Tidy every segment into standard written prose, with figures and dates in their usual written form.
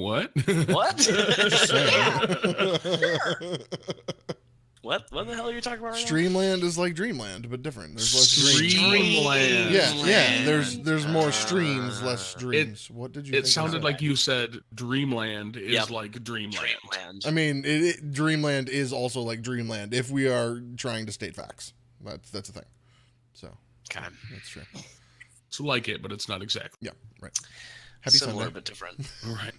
What? What? Sure. What the hell are you talking about right Streamland is like Dreamland, but different. There's less streams. Streamland. Yeah. There's more streams, less streams. What did you think? It sounded like you said Dreamland is Yep. like Dreamland. I mean, Dreamland is also like Dreamland if we are trying to state facts. That's the thing. So, Okay. that's true. It's like it, but it's not exactly. Yeah, right. Happy Similar Sunday. but different. Right.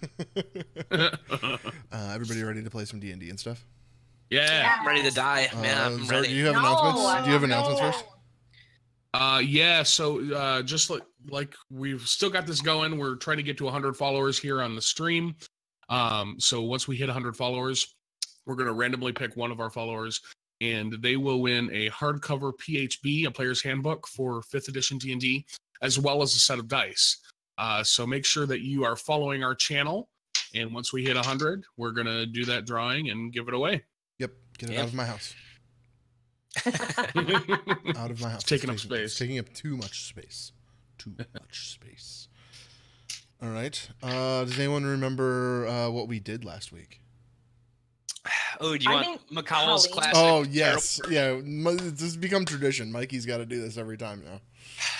Everybody ready to play some D&D and stuff? Yeah. I'm ready to die. Man, I'm Zahrt, ready. do you have announcements? Do you have announcements first? Yeah, so just like we've still got this going. We're trying to get to 100 followers here on the stream. So once we hit 100 followers, we're going to randomly pick one of our followers, and they will win a hardcover PHB, a player's handbook for 5th edition D&D, as well as a set of dice. So make sure that you are following our channel, and once we hit 100, we're going to do that drawing and give it away. Yep. Get it out of my house. Out of my house. Taking up It's space. taking up too much space. Too much space. All right. Does anyone remember what we did last week? Oh, do you want McCowell's Colleen. classic? Oh, yes. Yeah. This has become tradition. Mikey's got to do this every time now.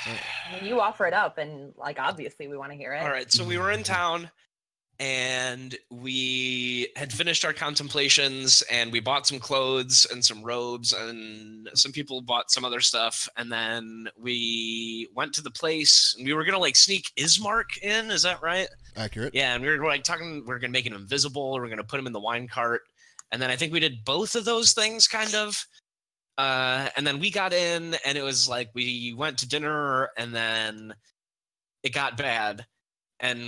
I mean, you offer it up, and like obviously we want to hear it. All right, so we were in town, and we had finished our contemplations, and we bought some clothes and some robes, and some people bought some other stuff, and then we went to the place, and we were gonna like sneak Ismark in. Is that right? Accurate. Yeah, and we were like talking. We are gonna make him invisible. We're gonna put him in the wine cart, and then I think we did both of those things, kind of. And then we got in, and it was like we went to dinner, and then it got bad, and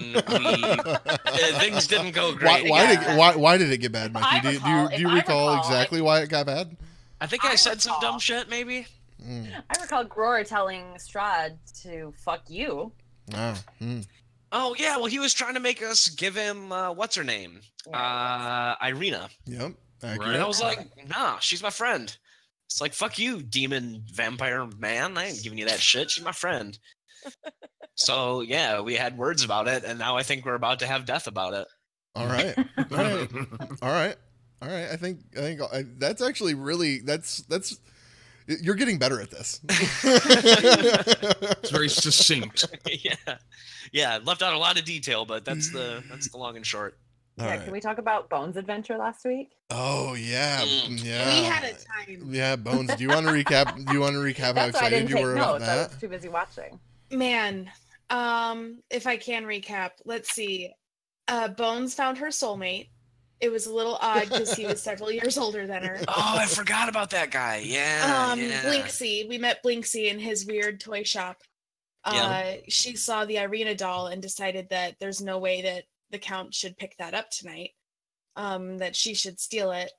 things didn't go great. Why did it get bad, Mikey? Do you recall exactly why it got bad? I think I said some dumb shit, maybe. I recall Gror telling Strahd to fuck you. Oh yeah, well he was trying to make us give him what's her name, Irina. Yep. Right. And I was like, nah, she's my friend. It's like, fuck you, demon vampire man. I ain't giving you that shit. She's my friend. So yeah, we had words about it, and now I think we're about to have death about it. All right. All right. I think that's actually really that's you're getting better at this. It's very succinct. Yeah. Left out a lot of detail, but that's the long and short. Yeah, can we talk about Bones' adventure last week? Oh yeah, yeah. We had a time. Yeah, Bones. Do you want to recap? How excited you were about that? I was too busy watching. Man, if I can recap, let's see. Bones found her soulmate. It was a little odd because he was several years older than her. Oh, I forgot about that guy. Yeah. Blinksy. We met Blinksy in his weird toy shop. She saw the Irina doll and decided that there's no way that the Count should pick that up tonight, that she should steal it.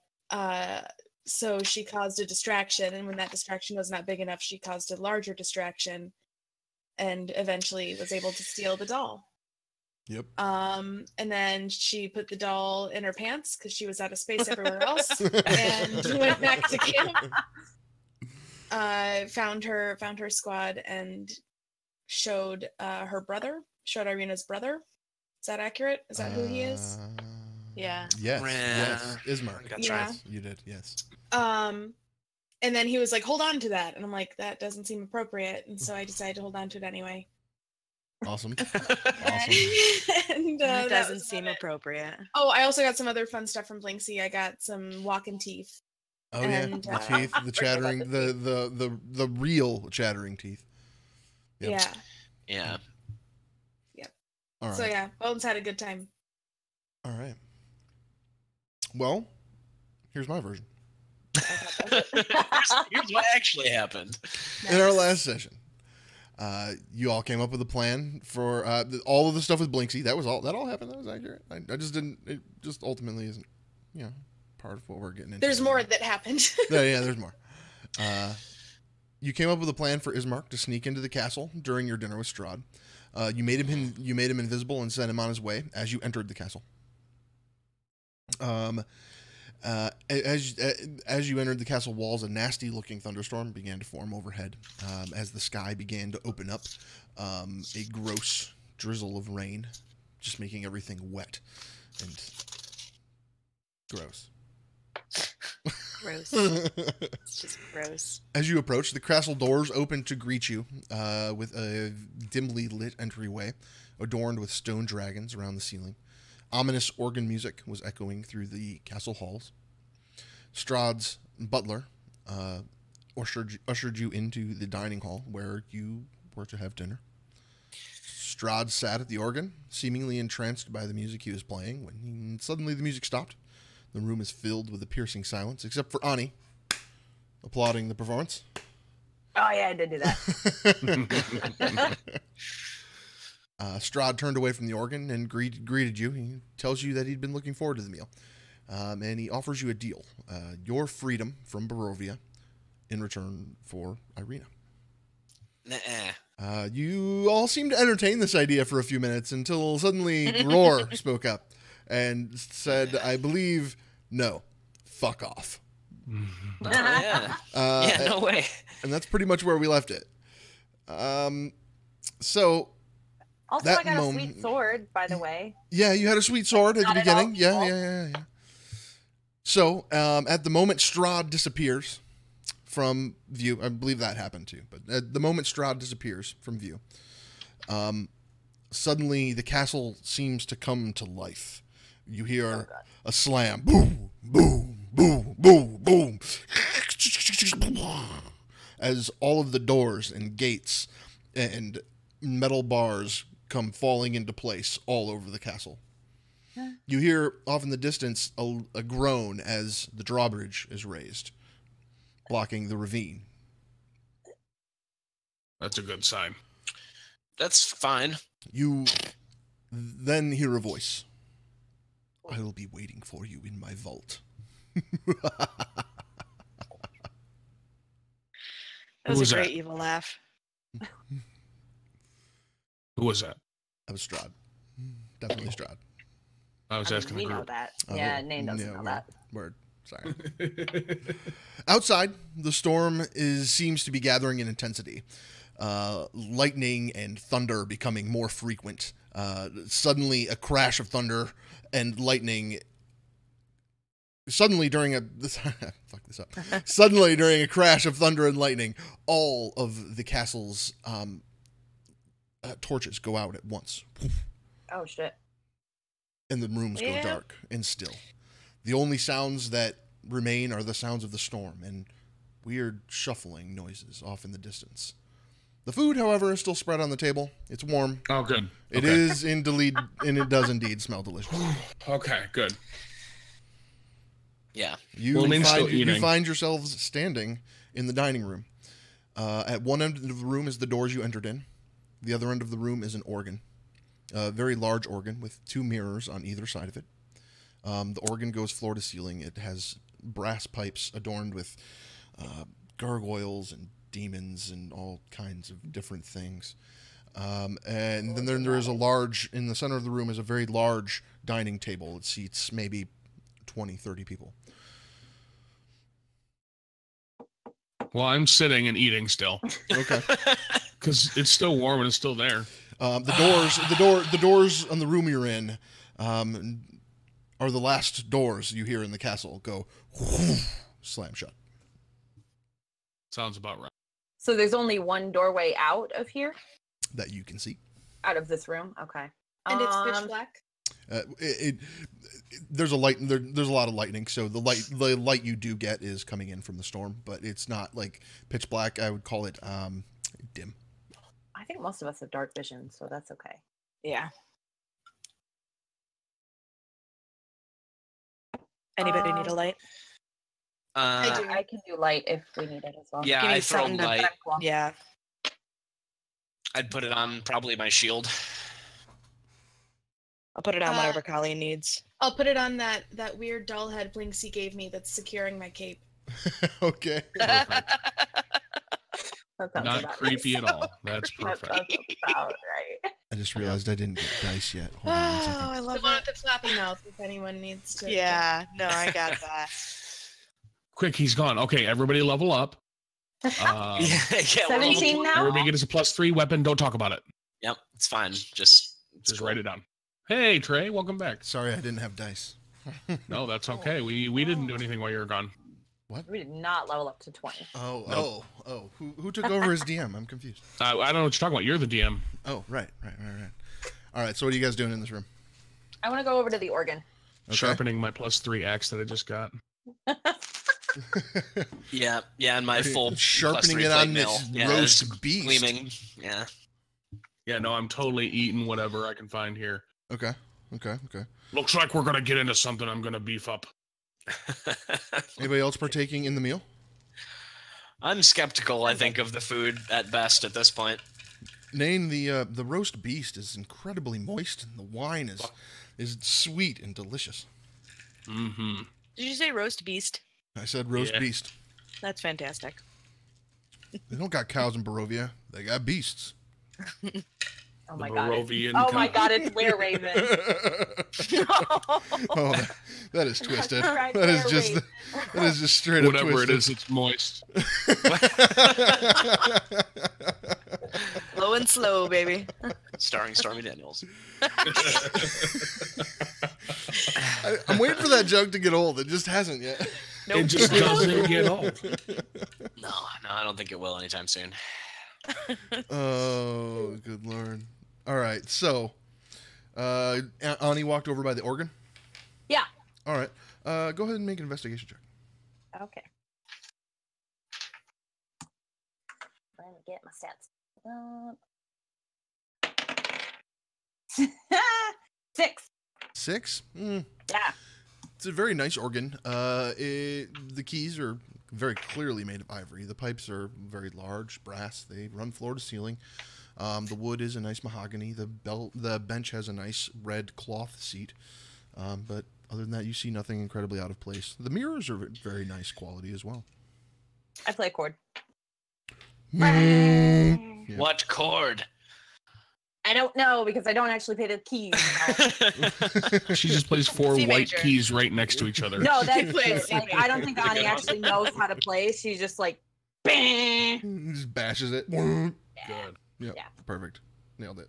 So she caused a distraction, and when that distraction was not big enough, she caused a larger distraction and eventually was able to steal the doll. Yep. And then she put the doll in her pants because she was out of space everywhere else and went back to camp. Found her squad and showed her brother, showed Irina's brother. Is that accurate? Is that who he is? Yeah. Yes. Ismark. That's right. You did. Yes. And then he was like, "Hold on to that," and I'm like, "That doesn't seem appropriate," and so I decided to hold on to it anyway. Awesome. And It doesn't seem appropriate. Oh, I also got some other fun stuff from Blinksy. I got some walking teeth. Oh And, yeah, the teeth, the chattering, the real chattering teeth. Yep. Yeah. All right. So yeah, Bones had a good time. All right. Well, here's my version. here's what actually happened. In our last session, you all came up with a plan for all of the stuff with Blinksy. That all happened. That was accurate. I just didn't. It just ultimately isn't, part of what we're getting into. There's more that happened. Yeah, there's more. You came up with a plan for Ismark to sneak into the castle during your dinner with Strahd. You made him invisible and sent him on his way as you entered the castle. As you entered the castle walls, a nasty-looking thunderstorm began to form overhead. As the sky began to open up, a gross drizzle of rain just making everything wet and gross. Gross. It's just gross. As you approach, the castle doors open to greet you with a dimly lit entryway adorned with stone dragons around the ceiling. Ominous organ music was echoing through the castle halls. Strahd's butler ushered you into the dining hall where you were to have dinner. Strahd sat at the organ, seemingly entranced by the music he was playing, when suddenly the music stopped. The room is filled with a piercing silence, except for Ani, applauding the performance. Oh yeah, I did do that. Strahd turned away from the organ and greeted you. He tells you that he'd been looking forward to the meal. And he offers you a deal. Your freedom from Barovia in return for Irina. You all seem to entertain this idea for a few minutes until suddenly Roar spoke up and said, I believe, no, fuck off. Yeah. Yeah, no way. And that's pretty much where we left it. So... Also, I got a sweet sword, by the way. Yeah, you had a sweet sword at the beginning. Yeah. Yeah. So, at the moment Strahd disappears from view, I believe that happened too, but at the moment Strahd disappears from view, suddenly the castle seems to come to life. You hear a slam. Boom, boom, boom, boom, boom. As all of the doors and gates and metal bars come falling into place all over the castle. You hear off in the distance a groan as the drawbridge is raised, blocking the ravine. That's a good sign. That's fine. You then hear a voice. I will be waiting for you in my vault. That was a great evil laugh. Who was that? That was Strahd. Definitely Strahd. I was asking We the know group. that. Yeah, Name doesn't know that. Word. Sorry. Outside, the storm seems to be gathering in intensity. Lightning and thunder becoming more frequent. Suddenly, a crash of thunder and lightning. Suddenly, during a Suddenly, during a crash of thunder and lightning, all of the castle's torches go out at once. Oh shit! And the rooms go dark and still. The only sounds that remain are the sounds of the storm and weird shuffling noises off in the distance. The food, however, is still spread on the table. It's warm. Oh, good. It is indeed, and it does indeed smell delicious. Okay, good. Yeah. You find yourselves standing in the dining room. At one end of the room is the doors you entered in. The other end of the room is an organ. A very large organ with 2 mirrors on either side of it. The organ goes floor to ceiling. It has brass pipes adorned with gargoyles and demons and all kinds of different things. And then there is in the center of the room is a very large dining table. It seats maybe 20, 30 people. Well, I'm sitting and eating still. Okay. Because it's still warm and it's still there. The doors on the room you're in are the last doors you hear in the castle go slam shut. Sounds about right. So there's only one doorway out of here? That you can see. Out of this room? Okay. And it's pitch black? There's a light. There's a lot of lightning, so the light you do get is coming in from the storm, but it's not like pitch black. I would call it dim. I think most of us have dark vision, so that's okay. Yeah. Anybody need a light? I can do light if we need it as well. Yeah, I throw light. Yeah. I'd put it on probably my shield. I'll put it on whatever Colleen needs. I'll put it on that weird doll head Blinksy gave me that's securing my cape. Okay. Not creepy at all. That's perfect. That sounds about right. I just realized I didn't get dice yet. Hold on 1 second. I love The one with the flappy mouth, if anyone needs to. Yeah, no, I got that. Quick, he's gone. Okay, everybody level up. Yeah, 17 now? Everybody get us a +3 weapon. Don't talk about it. Yep, it's fine. Just write it down. Hey, Trey, welcome back. Sorry, I didn't have dice. No, that's okay. We didn't do anything while you were gone. What? We did not level up to 20. Oh. Who took over as DM? I'm confused. I don't know what you're talking about. You're the DM. Oh, right. All right, so what are you guys doing in this room? I want to go over to the organ. Okay. Sharpening my +3 axe that I just got. Yeah, and my full Sharpening +3 it on plate this mail. roast it's beast. Gleaming. Yeah. Yeah, no, I'm totally eating whatever I can find here. Okay. Looks like we're gonna get into something I'm gonna beef up. Anybody else partaking in the meal? I'm skeptical, I think, of the food at best at this point. Nain, the roast beast is incredibly moist, and the wine is sweet and delicious. Mm-hmm. Did you say roast beast? I said roast Yeah. beast. That's fantastic. They don't that cows in Barovia. They got beasts. Oh my The god. Barovian Oh my cow. god, it's Were Raven. Oh, that is twisted. Right, That is Were just Raven. that is just straight up Whatever it twisted. is, it's moist. Low and slow, baby. Starring Stormy Daniels. I'm waiting for that joke to get old. It just hasn't yet. It just doesn't get old. No, I don't think it will anytime soon. Oh, good lord. All right, so Ani walked over by the organ. Yeah. All right, go ahead and make an investigation check. Okay. Let me get my stats. 6. 6. Yeah. It's a very nice organ. The keys are very clearly made of ivory. The pipes are very large, brass. They run floor to ceiling. The wood is a nice mahogany. The bench has a nice red cloth seat. But other than that, you see nothing incredibly out of place. The mirrors are very nice quality as well. I play a chord. Yeah. What chord? I don't know because I don't actually pay the keys. She just plays 4 C white major. keys right next to each other. No, that's plays it. Like, I don't think Ani actually knows how to play. She's just like, bang. Just bashes it. Good. Yep. Yeah. Perfect. Nailed it.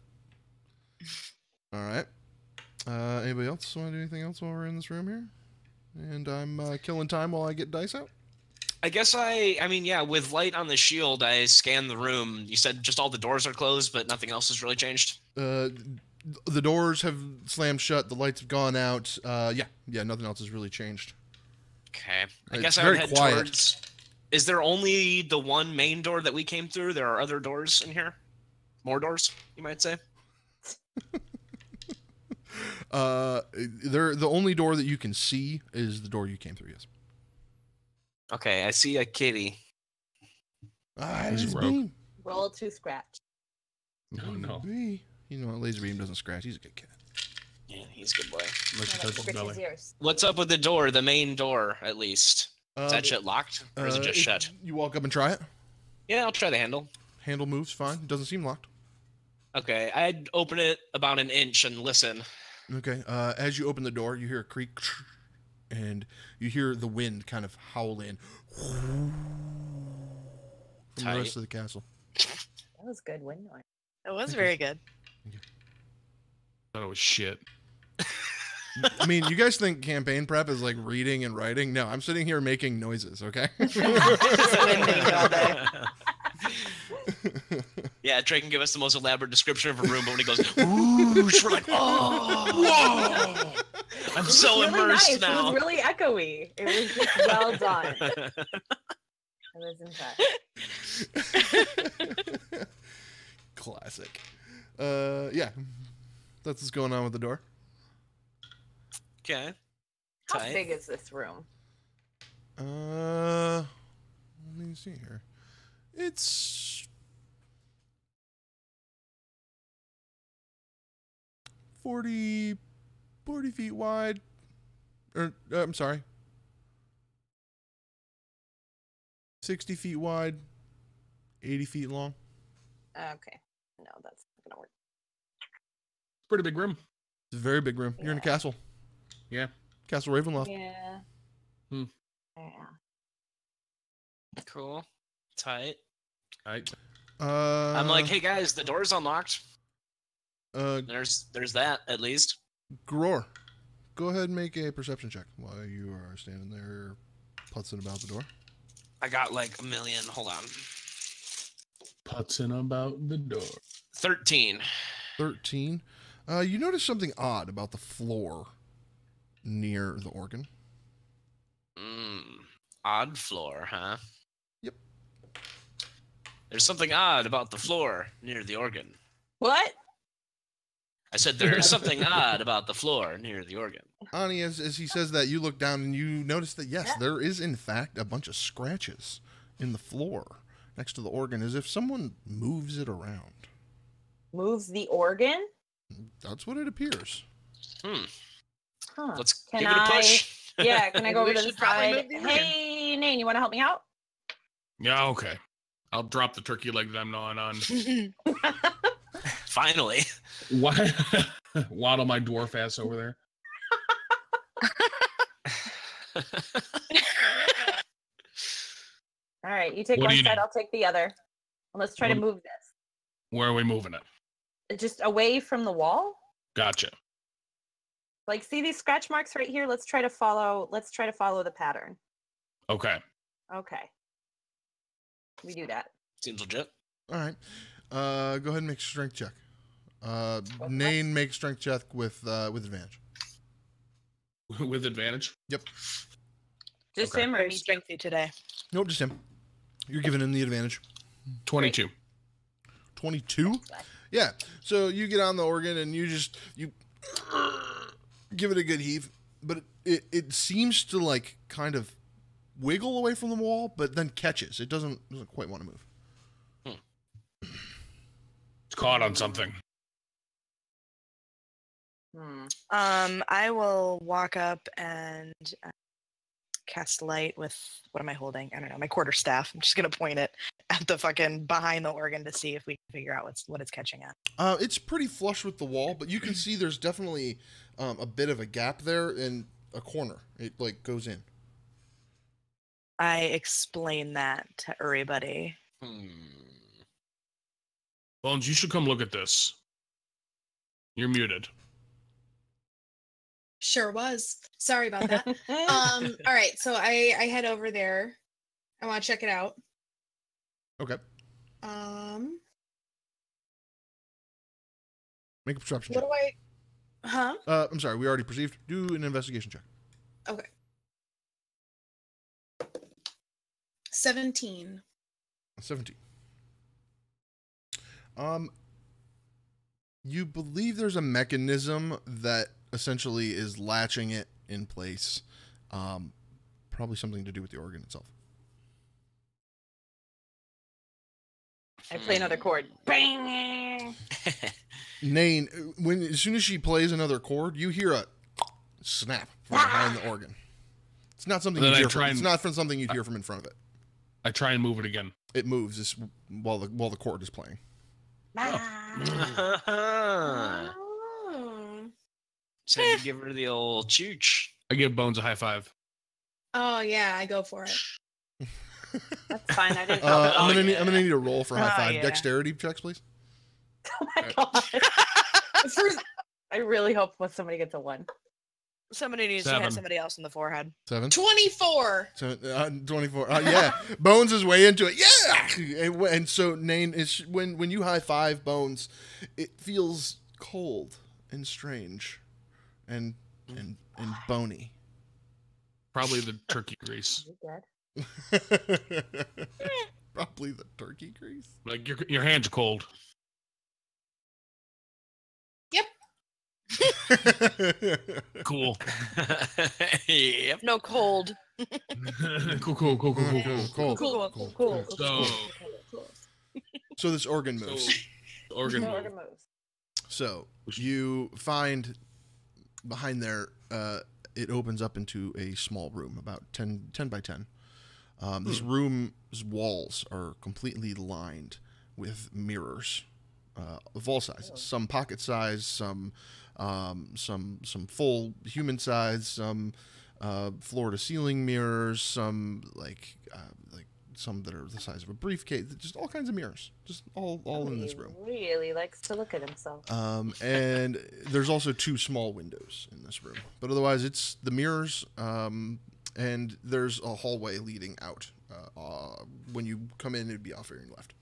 All right. Anybody else want to do anything else while we're in this room here? And I'm killing time while I get dice out. I guess I mean, yeah, with light on the shield, I scanned the room. You said just all the doors are closed, but nothing else has really changed. The doors have slammed shut. The lights have gone out. Yeah, nothing else has really changed. Okay. I It's guess I very would head quiet. towards... Is there only the one main door that we came through? There are other doors in here? More doors, you might say? The only door that you can see is the door you came through, yes. Okay, I see a kitty. He's it's a rogue. Beam. Roll to scratch. Oh, no. You know what? Laser Beam doesn't scratch. He's a good kid. Yeah, he's a good boy. Unless you touch his Scratch his belly. ears. What's up with the door, the main door, at least? Is that shit locked? Or is it just shut? You walk up and try it. Yeah, I'll try the handle. Handle moves fine. It doesn't seem locked. Okay, I'd open it about an inch and listen. Okay. As you open the door, you hear a creak, and you hear the wind kind of howl in from the Tight. rest of the castle. That was good wind noise. It was very good. I thought it was shit. I mean, you guys think campaign prep is like reading and writing? No, I'm sitting here making noises. Okay. Just winding all day. Yeah, Trey can give us the most elaborate description of a room, but when he goes, whoosh, we're like, oh, whoa. I'm so Really immersed nice. now. It was really echoey. It was just well done. I was impressed. Classic. Yeah. That's what's going on with the door. Okay. How Tight. big is this room? Let me see here. It's 40 feet wide. Or I'm sorry. 60 feet wide, 80 feet long. Okay. No, that's not gonna work. Pretty big room. It's a very big room. You're in a Yeah. castle. Yeah. Castle Ravenloft. Yeah. Hmm. Yeah. Cool. Tight. I I'm like, hey guys, the door's unlocked. uh, There's that at least. Gror, go ahead and make a perception check while you are standing there putzing about the door. I got like a million. Hold on. Putzing about the door. 13. 13. You notice something odd about the floor near the organ. Odd floor, huh? Yep. There's something odd about the floor near the organ. What? I said there's something odd about the floor near the organ. Ani, as he says that, you look down and you notice that, yes, there is, in fact, a bunch of scratches in the floor next to the organ, as if someone moves it around. Moves the organ? That's what it appears. Huh. Let's Can give it a push. Yeah, can I go over We to the should probably side? move the organ. Hey, Nane, you want to help me out? Yeah, okay. I'll drop the turkey leg that I'm gnawing on. Finally. Waddle my dwarf ass over there. All right, you take What do one you side, need? I'll take the other. And let's try to move this. Where are we moving it? Just away from the wall. Gotcha. Like, see these scratch marks right here? Let's try to follow the pattern. Okay. Okay. We do that. Seems legit. All right. Go ahead and make a strength check. Nane, make a strength check with advantage. With advantage? Yep. Just Okay. him or Very me? strengthy today. Nope, just him. You're giving him the advantage. 22. 22? Yeah. So you get on the organ and you give it a good heave, but it seems to like kind of wiggle away from the wall, but then catches. It doesn't quite want to move. It's caught on something. I will walk up and cast light with, what am I holding? I don't know, my quarterstaff. I'm just gonna point it at the fucking behind the organ to see if we can figure out what it's catching at. It's pretty flush with the wall, but you can see there's definitely a bit of a gap there in a corner. It like goes in. I explain that to everybody. Bones, you should come look at this. You're muted. Sure was. Sorry about that. All right, so I head over there. I want to check it out. Okay. Make a perception What check. do I? Huh? I'm sorry, we already perceived. Do an investigation check. Okay. 17. 17. You believe there's a mechanism that essentially is latching it in place. Probably something to do with the organ itself. I play another chord. Bang! Nane, as soon as she plays another chord, you hear a snap from behind the organ. It's not something you'd hear from, it's not from something you'd hear from in front of it. I try and move it again. It moves while the chord is playing. So you give her the old chooch. I give Bones a high five. Oh yeah, I go for it. That's fine. I didn't. I'm gonna need a roll for high five. yeah. Dexterity checks, please. Oh my god! I really hope when somebody gets a 1. Somebody needs to 7. hit somebody else in the forehead. 7. 24. 24. Yeah, Bones is way into it. Yeah, and so Nane is when you high five Bones, it feels cold and strange, and bony. Probably the turkey grease. You dead? Probably the turkey grease. Like your hands are cold. Yep. Cool. Yep. No cold. Cool. Cool. So, So this organ moves. organ No move. organ moves. So you find behind there, it opens up into a small room, about 10 by 10. This room's walls are completely lined with mirrors of all sizes. Some pocket size, some full human size, some floor to ceiling mirrors, some like some that are the size of a briefcase. Just all kinds of mirrors. Just all in this room. He really likes to look at himself. And there's also 2 small windows in this room. But otherwise, it's the mirrors, and there's a hallway leading out. When you come in, it'd be off your left.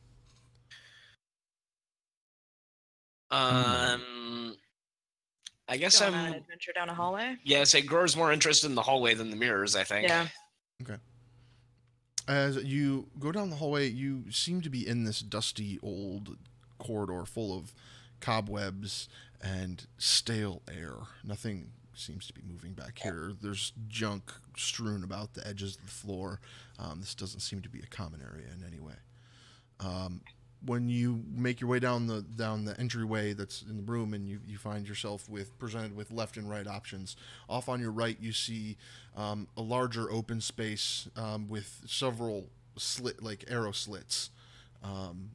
I guess Going on an adventure down a hallway. Yeah, say Grower's more interested in the hallway than the mirrors, I think. Yeah. Okay. As you go down the hallway, you seem to be in this dusty old corridor full of cobwebs and stale air. Nothing seems to be moving back here. There's junk strewn about the edges of the floor. This doesn't seem to be a common area in any way. When you make your way down the entryway that's in the room, and you find yourself presented with left and right options. Off on your right, you see a larger open space with several arrow slits in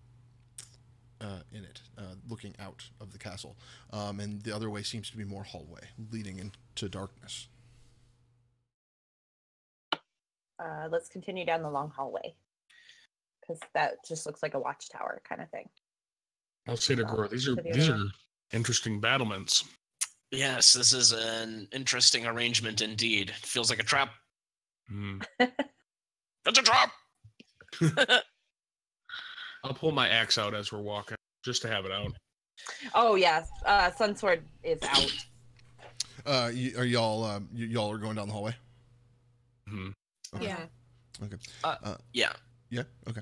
it, looking out of the castle. And the other way seems to be more hallway, leading into darkness. Let's continue down the long hallway. Because that just looks like a watchtower kind of thing. I'll say to Grower, these are interesting battlements. Yes, this is an interesting arrangement indeed. It feels like a trap. That's a trap! I'll pull my axe out as we're walking, just to have it out. Oh, yes. Sunsword is out. Are y'all are going down the hallway? Mm-hmm. Okay. Yeah. Okay. Yeah. Yeah. Okay.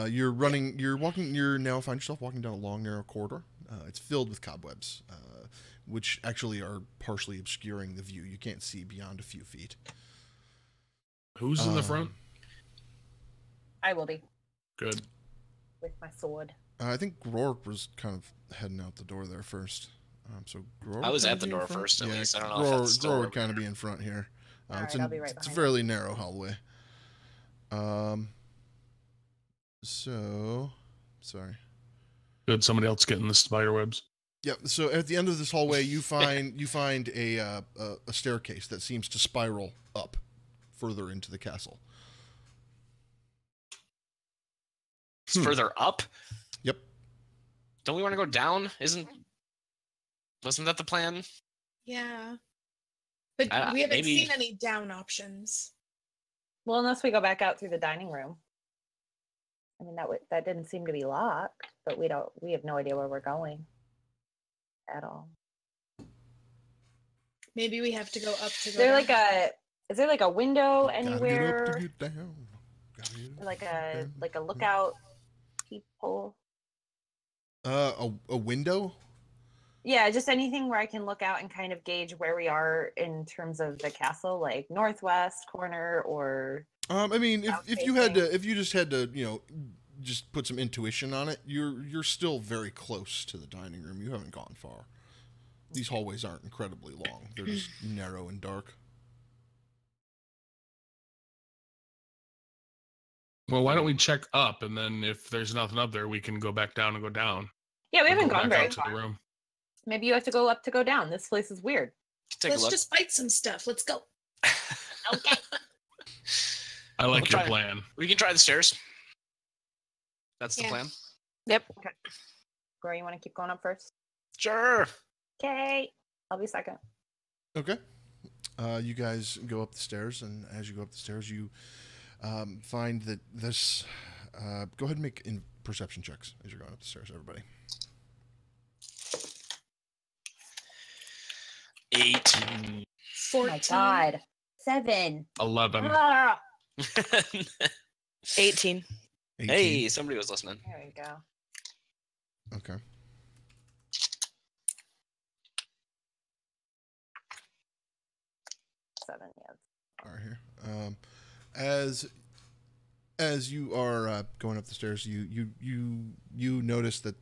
You're now find yourself walking down a long, narrow corridor. It's filled with cobwebs, which actually are partially obscuring the view. You can't see beyond a few feet. Who's in the front? I will be. Good. With my sword. I think Grork was kind of heading out the door there first. So Grork I was would at the be in door front? first, at Yeah, least. I don't know if that's still Grork over would kind of there. be in front here. All It's right, I'll be right it's a behind fairly narrow hallway. So, sorry. Good. Somebody else getting the spider webs. Yep. So at the end of this hallway, you find a staircase that seems to spiral up further into the castle. It's further up? Yep. Don't we want to go down? Wasn't that the plan? Yeah. But we haven't maybe- seen any down options. Well, unless we go back out through the dining room. I mean, that didn't seem to be locked, but we have no idea where we're going at all. Maybe we have to go up to Is go there down. is there like a window Gotta anywhere? get up to get down. Gotta get up Like to get down. a lookout peephole? A window? Yeah, just anything where I can look out and kind of gauge where we are in terms of the castle, like northwest corner or. I mean, South if you just had to, just put some intuition on it, you're still very close to the dining room. You haven't gone far. These hallways aren't incredibly long. They're just narrow and dark. Well, why don't we check up, and then if there's nothing up there, we can go back down and go down. Yeah, we Or haven't go gone back very out to the far. room. Maybe you have to go up to go down. This place is weird. Take a Let's look. just fight some stuff. Let's go. Okay. I like We'll your try. plan. We can try the stairs. That's the Yeah. plan. Yep. Gloria, you want to keep going up first? Sure. Okay. I'll be second. Okay. You guys go up the stairs, and as you go up the stairs, you find that this. Go ahead and make perception checks as you're going up the stairs, everybody. 8. Oh 14. my God. 7. 11. Ah, 18. 18. Hey, somebody was listening. there we go. Okay. Seven, yeah. All right, here. As you are going up the stairs, you notice that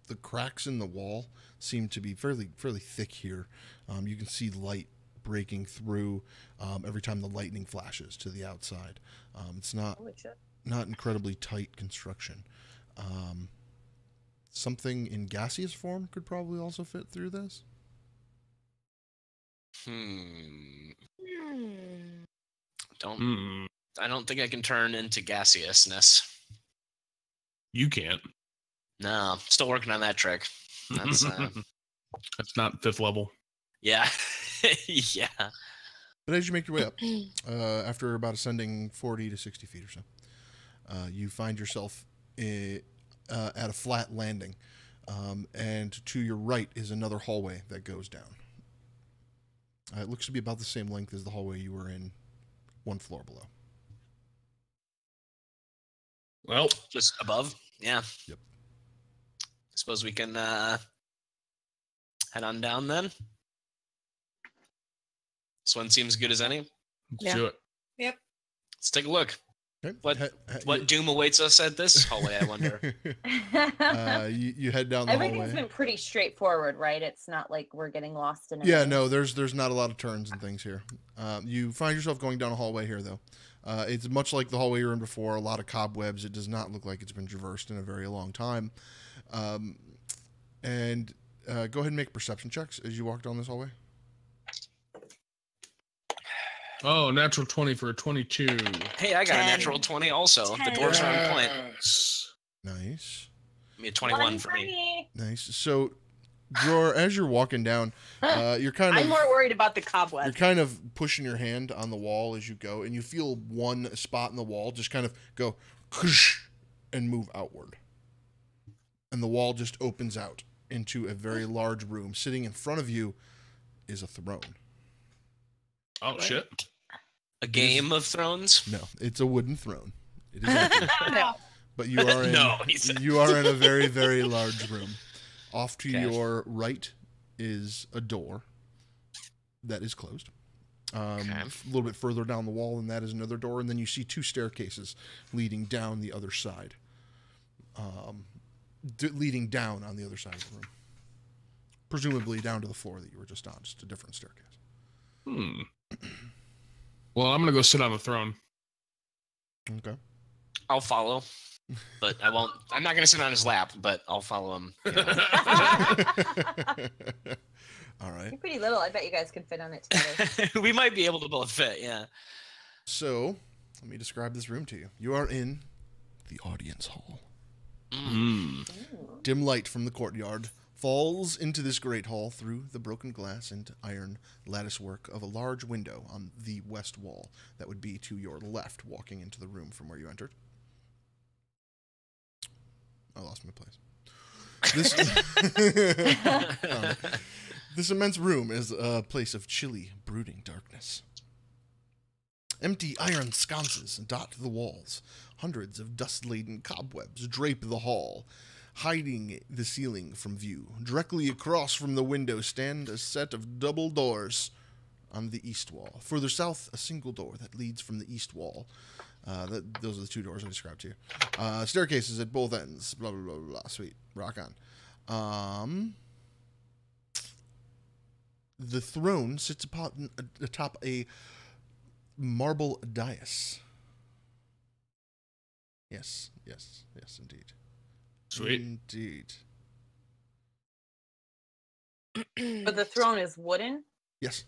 the cracks in the wall seem to be fairly thick here. You can see light breaking through every time the lightning flashes to the outside. It's not Holy shit. not incredibly tight construction. Something in gaseous form could probably also fit through this. Don't Hmm. I don't think I can turn into gaseousness. You can't. No, still working on that trick. That's That's not 5th level. yeah, yeah. But as you make your way up, after about ascending 40 to 60 feet or so, you find yourself at a flat landing. And to your right is another hallway that goes down. It looks to be about the same length as the hallway you were in 1 floor below. Well, Just above. Yeah. Yep. I suppose we can head on down then. This one seems good as any. let's Yeah. do it. Let's take a look. Okay. What doom awaits us at this hallway, I wonder. You head down the Everything's hallway. been pretty straightforward, right? It's not like we're getting lost in a Yeah, maze. no, there's not a lot of turns and things here. You find yourself going down a hallway here, though. It's much like the hallway you were in before, a lot of cobwebs. It does not look like it's been traversed in a very long time. And go ahead and make perception checks as you walk down this hallway. Oh, natural 20 for a 22. Hey, I got 10. a natural 20 also. The 10. dwarves are on point. Yes. Nice. I mean, 21 for me. Nice. So, Dror, as you're walking down, you're kind I'm of more worried about the you're cobweb. kind of pushing your hand on the wall as you go, and you feel one spot in the wall just kind of go and move outward. And the wall just opens out into a very large room. Sitting in front of you is a throne. Oh, shit. A Game of Thrones? No, it's a wooden throne. It is empty. No. But you are in No, he said. you are in a very, very large room. Off to Okay. your right is a door that is closed. A little bit further down the wall than that is another door, and then you see 2 staircases leading down the other side. Leading down on the other side of the room. Presumably down to the floor that you were just on, just a different staircase. Well, I'm going to go sit on the throne. Okay. I'll follow. But I won't. I'm not going to sit on his lap, but I'll follow him. You know. All right. You're pretty little. I bet you guys can fit on it together. We might be able to both fit, yeah. So, let me describe this room to you. You are in the audience hall. Dim light from the courtyard falls into this great hall through the broken glass and iron lattice work of a large window on the west wall that would be to your left, walking into the room from where you entered. I lost my place. This immense room is a place of chilly, brooding darkness. Empty iron sconces dot the walls. Hundreds of dust-laden cobwebs drape the hall, hiding the ceiling from view. Directly across from the window stand a set of double doors on the east wall. Further south, a single door that leads from the east wall. Those are the 2 doors I described to you. Staircases at both ends. Blah, blah, blah, blah, blah. Sweet. Rock on. The throne sits atop a marble dais. Yes, indeed. Sweet. Indeed. But the throne is wooden. Yes.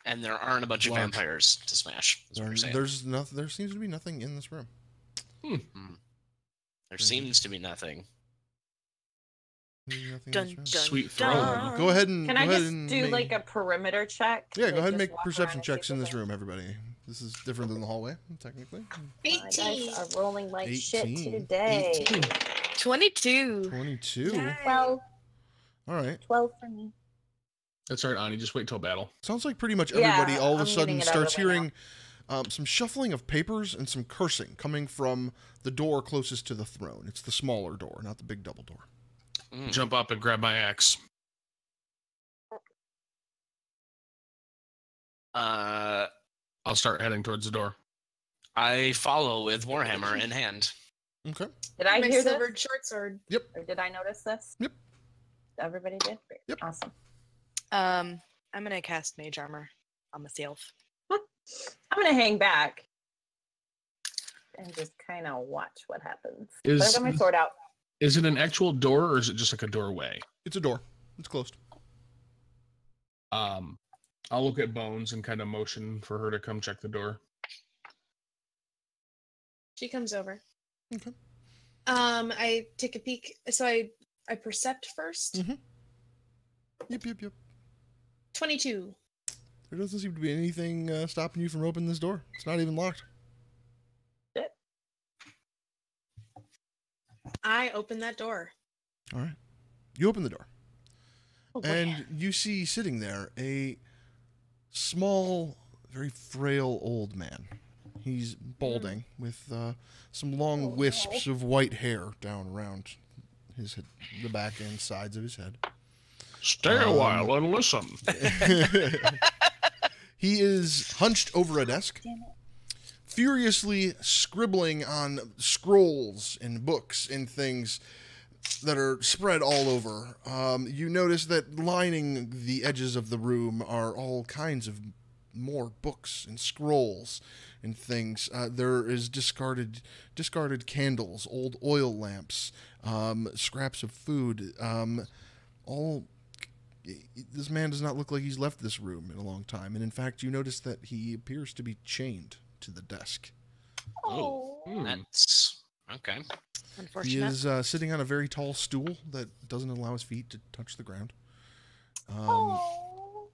And there aren't a bunch of Large. vampires to smash. Is what you're saying. There's nothing. There seems to be nothing in this room. There seems to be nothing. Nothing in Dun, this room. dun, Sweet dun. throne. Go ahead and. Can I go ahead just and do make- like a perimeter check? Yeah, to go ahead and just make walk perception around and checks see in if this there's- room, everybody. This is different than the hallway, technically. My dice 18. are rolling like shit 18. today. 22. 22. Nice. 12, All right. 12 for me. That's all right, Ani. Just wait till battle. Sounds like pretty much Yeah, everybody all of a I'm sudden getting it out of starts the way now. hearing some shuffling of papers and some cursing coming from the door closest to the throne. It's the smaller door, not the big double door. Jump up and grab my axe. I'll start heading towards the door. I follow with Warhammer in hand. Okay. Did I My hear this? silvered short sword. Or did I notice this? Yep. Everybody did? Great. Yep. Awesome. I'm gonna cast mage armor on myself. I'm going to hang back and just kind of watch what happens. But I Is got my sword out. is it an actual door or is it just like a doorway? It's a door. It's closed. I'll look at Bones and kind of motion for her to come check the door. She comes over. Okay. I take a peek. So I percept first. Mm-hmm. Yep. 22. There doesn't seem to be anything stopping you from opening this door. It's not even locked. I open that door. All right. You open the door. Oh, boy. And you see sitting there a small, very frail old man. He's balding with some long wisps of white hair down around his head, the back and sides of his head. Stay a while and listen. He is hunched over a desk, furiously scribbling on scrolls and books and things that are spread all over. You notice that lining the edges of the room are all kinds of more books and scrolls and things. There is discarded candles, old oil lamps, scraps of food. This man does not look like he's left this room in a long time. And in fact, you notice that he appears to be chained to the desk. Oh, that's okay. He Unfortunate. is sitting on a very tall stool that doesn't allow his feet to touch the ground.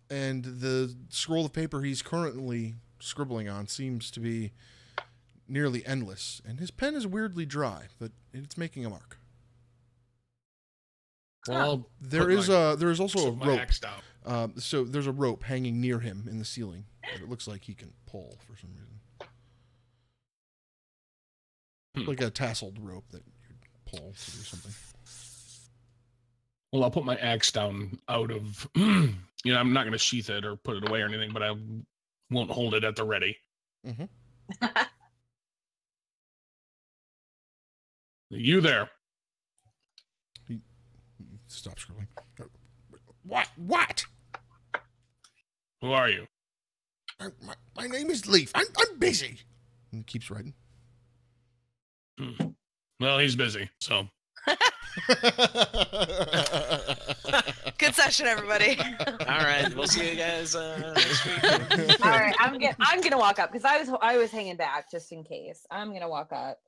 And the scroll of paper he's currently scribbling on seems to be nearly endless. And his pen is weirdly dry, but it's making a mark. Well, There is also a rope. Axe down. So there's a rope hanging near him in the ceiling that it looks like he can pull for some reason. Like a tasseled rope that you'd pull to do something. Well, I'll put my axe down out of, I'm not going to sheath it or put it away or anything, but I won't hold it at the ready. Mm-hmm. You there? He stops scribbling. What? Who are you? My name is Leaf. I'm busy. And he keeps writing. Well, he's busy, so. Good session, everybody. All right, we'll see you guys next week. All right, I'm gonna walk up because I was hanging back just in case. I'm gonna walk up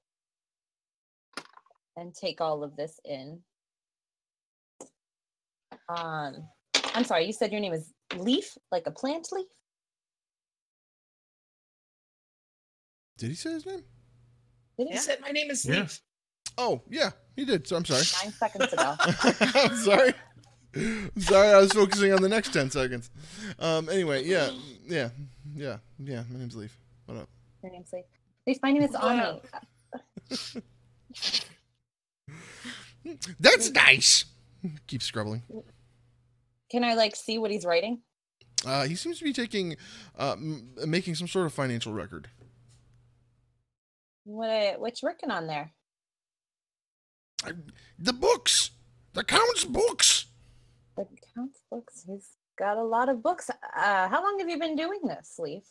and take all of this in. I'm sorry, you said your name is Leaf, like a plant leaf? Did he say his name? Did He he? said, "My name is Yeah. Leaf." Oh, yeah, he did. So I'm sorry. 9 seconds ago. I'm sorry. I was focusing on the next 10 seconds. Anyway, yeah. My name's Leaf. What up? Your name's Leaf. Leaf, my name is Ani. That's nice. Keep scribbling. Can I see what he's writing? He seems to be making some sort of financial record. What's working on there? The books. The Count's books. The Count's books. He's got a lot of books. How long have you been doing this, Leaf?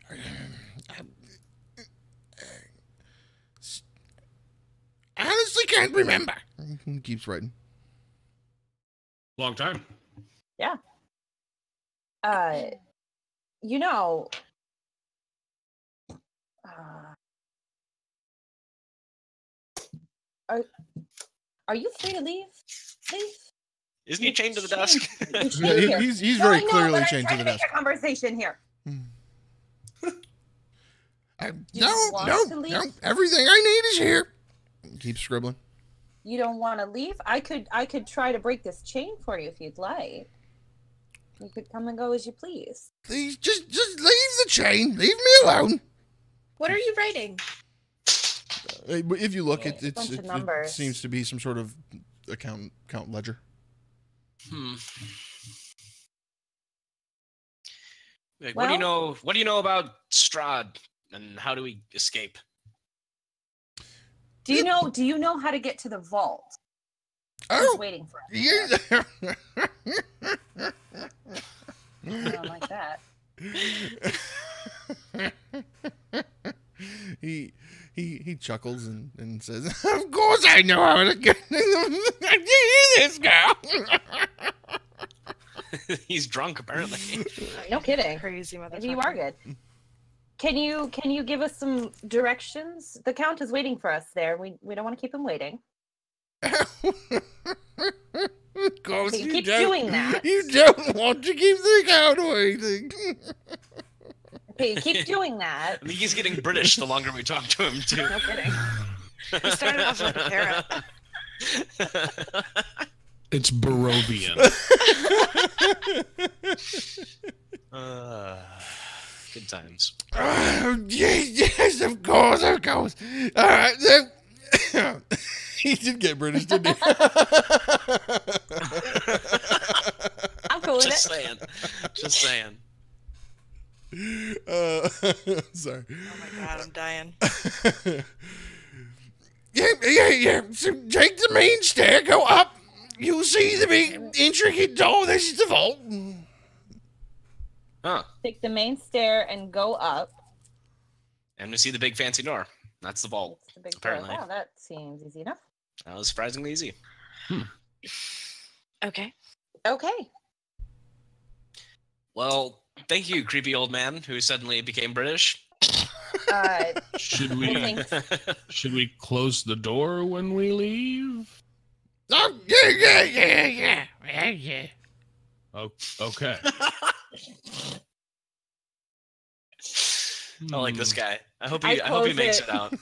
I honestly can't remember. He keeps writing. Long time. Yeah. Are you free to leave? Leave? Isn't he chained to the desk? Yeah, he's very clearly chained to the desk. A conversation here. No. Everything I need is here. Keep scribbling. You don't want to leave? I could try to break this chain for you if you'd like. You could come and go as you please. Please, just leave the chain. Leave me alone. What are you writing? If you look, it bunch of numbers. seems to be some sort of account ledger. Like, what do you know about Strahd, and how do we escape? Do you know how to get to the vault? Just waiting for us. Yeah. I don't like that. He chuckles and says, "Of course I know how to get this girl." He's drunk, apparently. No kidding. Crazy motherfucker. Maybe you are good. Can you give us some directions? The Count is waiting for us there. We don't want to keep him waiting. Of course Okay, you keep don't. doing that. You don't want to keep the Count waiting. Okay, keep doing that. I think he's getting British the longer we talk to him, too. No kidding. He started off with a parrot. It's Barovian. Good times. Yes, of course. All right, then. He did get British, didn't he? I'm cool with Just it. saying. Just saying. Sorry. Oh my god, I'm dying. Yeah. So take the main stair, go up. You'll see the big intricate door. This is the vault. Huh. Take the main stair and go up. And we see the big fancy door. That's the vault. It's the big Apparently. door. Wow, that seems easy enough. That was surprisingly easy. Okay. Okay. Well, thank you, creepy old man who suddenly became British. Should we close the door when we leave? Oh, yeah. Oh, okay. I like this guy. I hope I he close makes it. it out.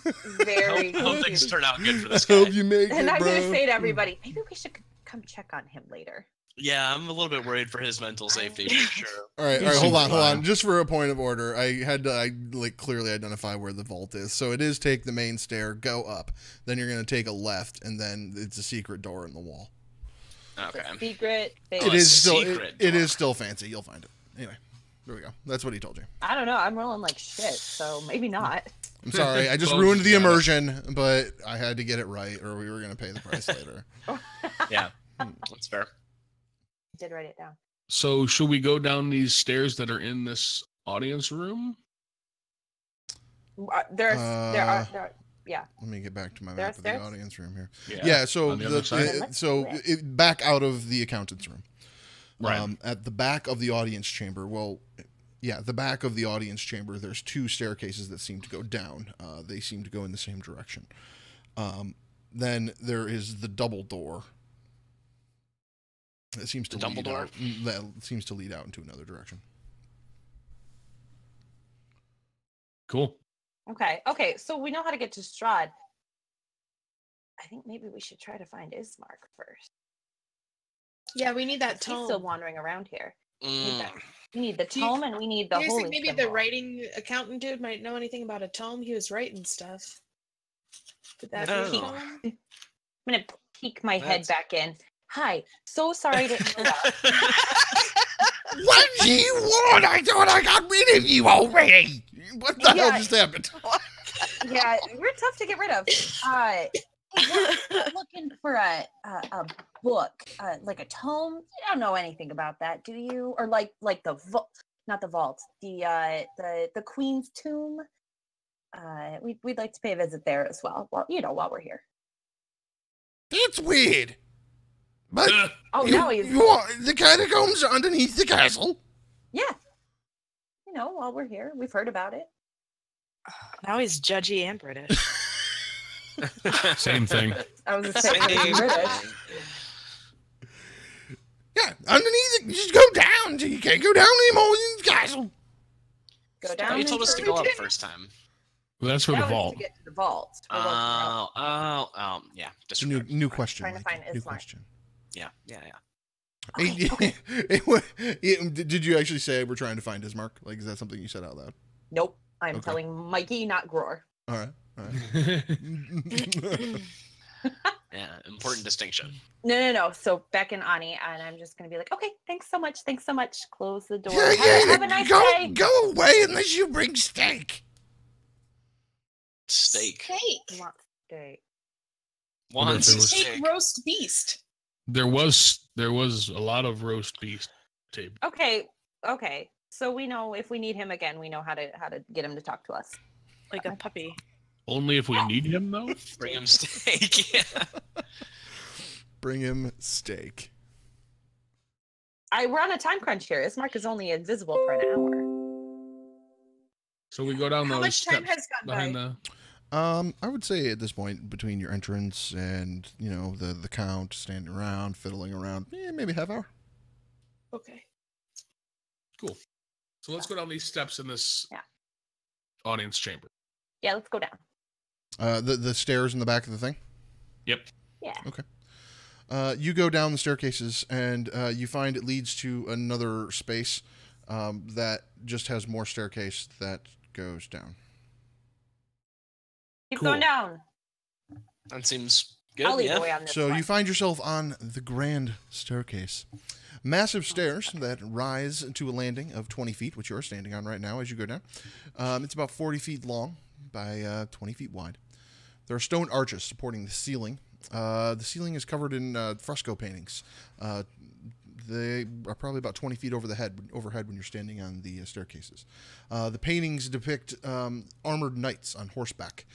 Very. I hope things turn out good for this Hope guy. you make And it, I'm bro. gonna say to everybody, maybe we should come check on him later. Yeah, I'm a little bit worried for his mental safety for sure. All right, He's hold super on. fine. Just for a point of order, I had to clearly identify where the vault is. So it is take the main stair, go up, then you're gonna take a left, and then it's a secret door in the wall. Okay. Secret. Thing. It is still secret it door. is still fancy. You'll find it. Anyway, there we go. That's what he told you. I don't know. I'm rolling like shit, so maybe not. I'm sorry. I just Both ruined the got it. immersion, but I had to get it right, or we were gonna pay the price later. Yeah, that's fair. Did write it down. So should we go down these stairs that are in this audience room? There are. Yeah. Let me get back to my There map are of the stairs? audience room here. Yeah. Yeah, so on the other side? Let's do it. back out of the accountant's room. Right. At the back of the audience chamber, the back of the audience chamber, there's two staircases that seem to go down. They seem to go in the same direction. Then there is the double door. That seems to lead Dumbledore? out. That seems to lead out into another direction. Cool. Okay. So we know how to get to Strahd. I think maybe we should try to find Ismark first. Yeah, we need that He's still tome. wandering around here. Mm. We need the Do you- tome and we need the Do you holy think maybe symbol. the writing accountant dude might know anything about a tome? He was writing stuff. Could that be a No. tome? I'm gonna peek my head That's- back in. Hi, so sorry to interrupt. What do you want? I thought I got rid of you already. What the hell Yeah. just happened? Yeah, we're tough to get rid of. We're looking for a book, like a tome. You don't know anything about that, do you? Or like the vault, not the vault, the Queen's tomb. We'd like to pay a visit there as well. Well, while we're here. That's weird. But Oh, you, now he's the catacombs are underneath the castle. yeah. While we're here, we've heard about it. Now he's judgy and British. Same thing. I was just saying, Same British. thing. Yeah, underneath it. You just go down until you can't go down anymore in the castle. Go Oh, down. you told us to into- go up first time. Well, that's for That the was vault. to get to the vault. We're looking up. Yeah. It's a new question. Trying to Mikey. find New Ismark. question. Yeah. Okay. Did you actually say we're trying to find Ismark? Like, is that something you said out loud? Nope. I'm Okay. telling Mikey, not Gror. All right. Yeah. Important distinction. No. So Beck and Ani, and I'm just gonna be like, okay, thanks so much. Close the door. Yeah, Have a nice go, day. go away unless you bring steak. Steak. Steak. Want steak. One There was- steak. Steak roast beast. there was a lot of roast beef table. Okay. So we know if we need him again, we know how to get him to talk to us. Like a puppy. Only if we need him though. Bring him steak. Yeah. Bring him steak. We're on a time crunch here. Ismark is only invisible for an hour. So we go down How those much time steps has gone behind by? the. I would say at this point, between your entrance and the count, standing around, fiddling around, maybe half hour. Okay. Cool. So let's go down these steps in this Yeah. audience chamber. Yeah, let's go down. The stairs in the back of the thing. Yep. Yeah. Okay. You go down the staircases, and you find it leads to another space that just has more staircase that goes down. Keep Cool. going down. That seems good. I'll lead Yeah. the way on this So one. you find yourself on the grand staircase. Massive stairs that rise to a landing of 20 feet, which you're standing on right now as you go down. It's about 40 feet long by 20 feet wide. There are stone arches supporting the ceiling. The ceiling is covered in fresco paintings. They are probably about 20 feet overhead when you're standing on the staircases. The paintings depict armored knights on horseback.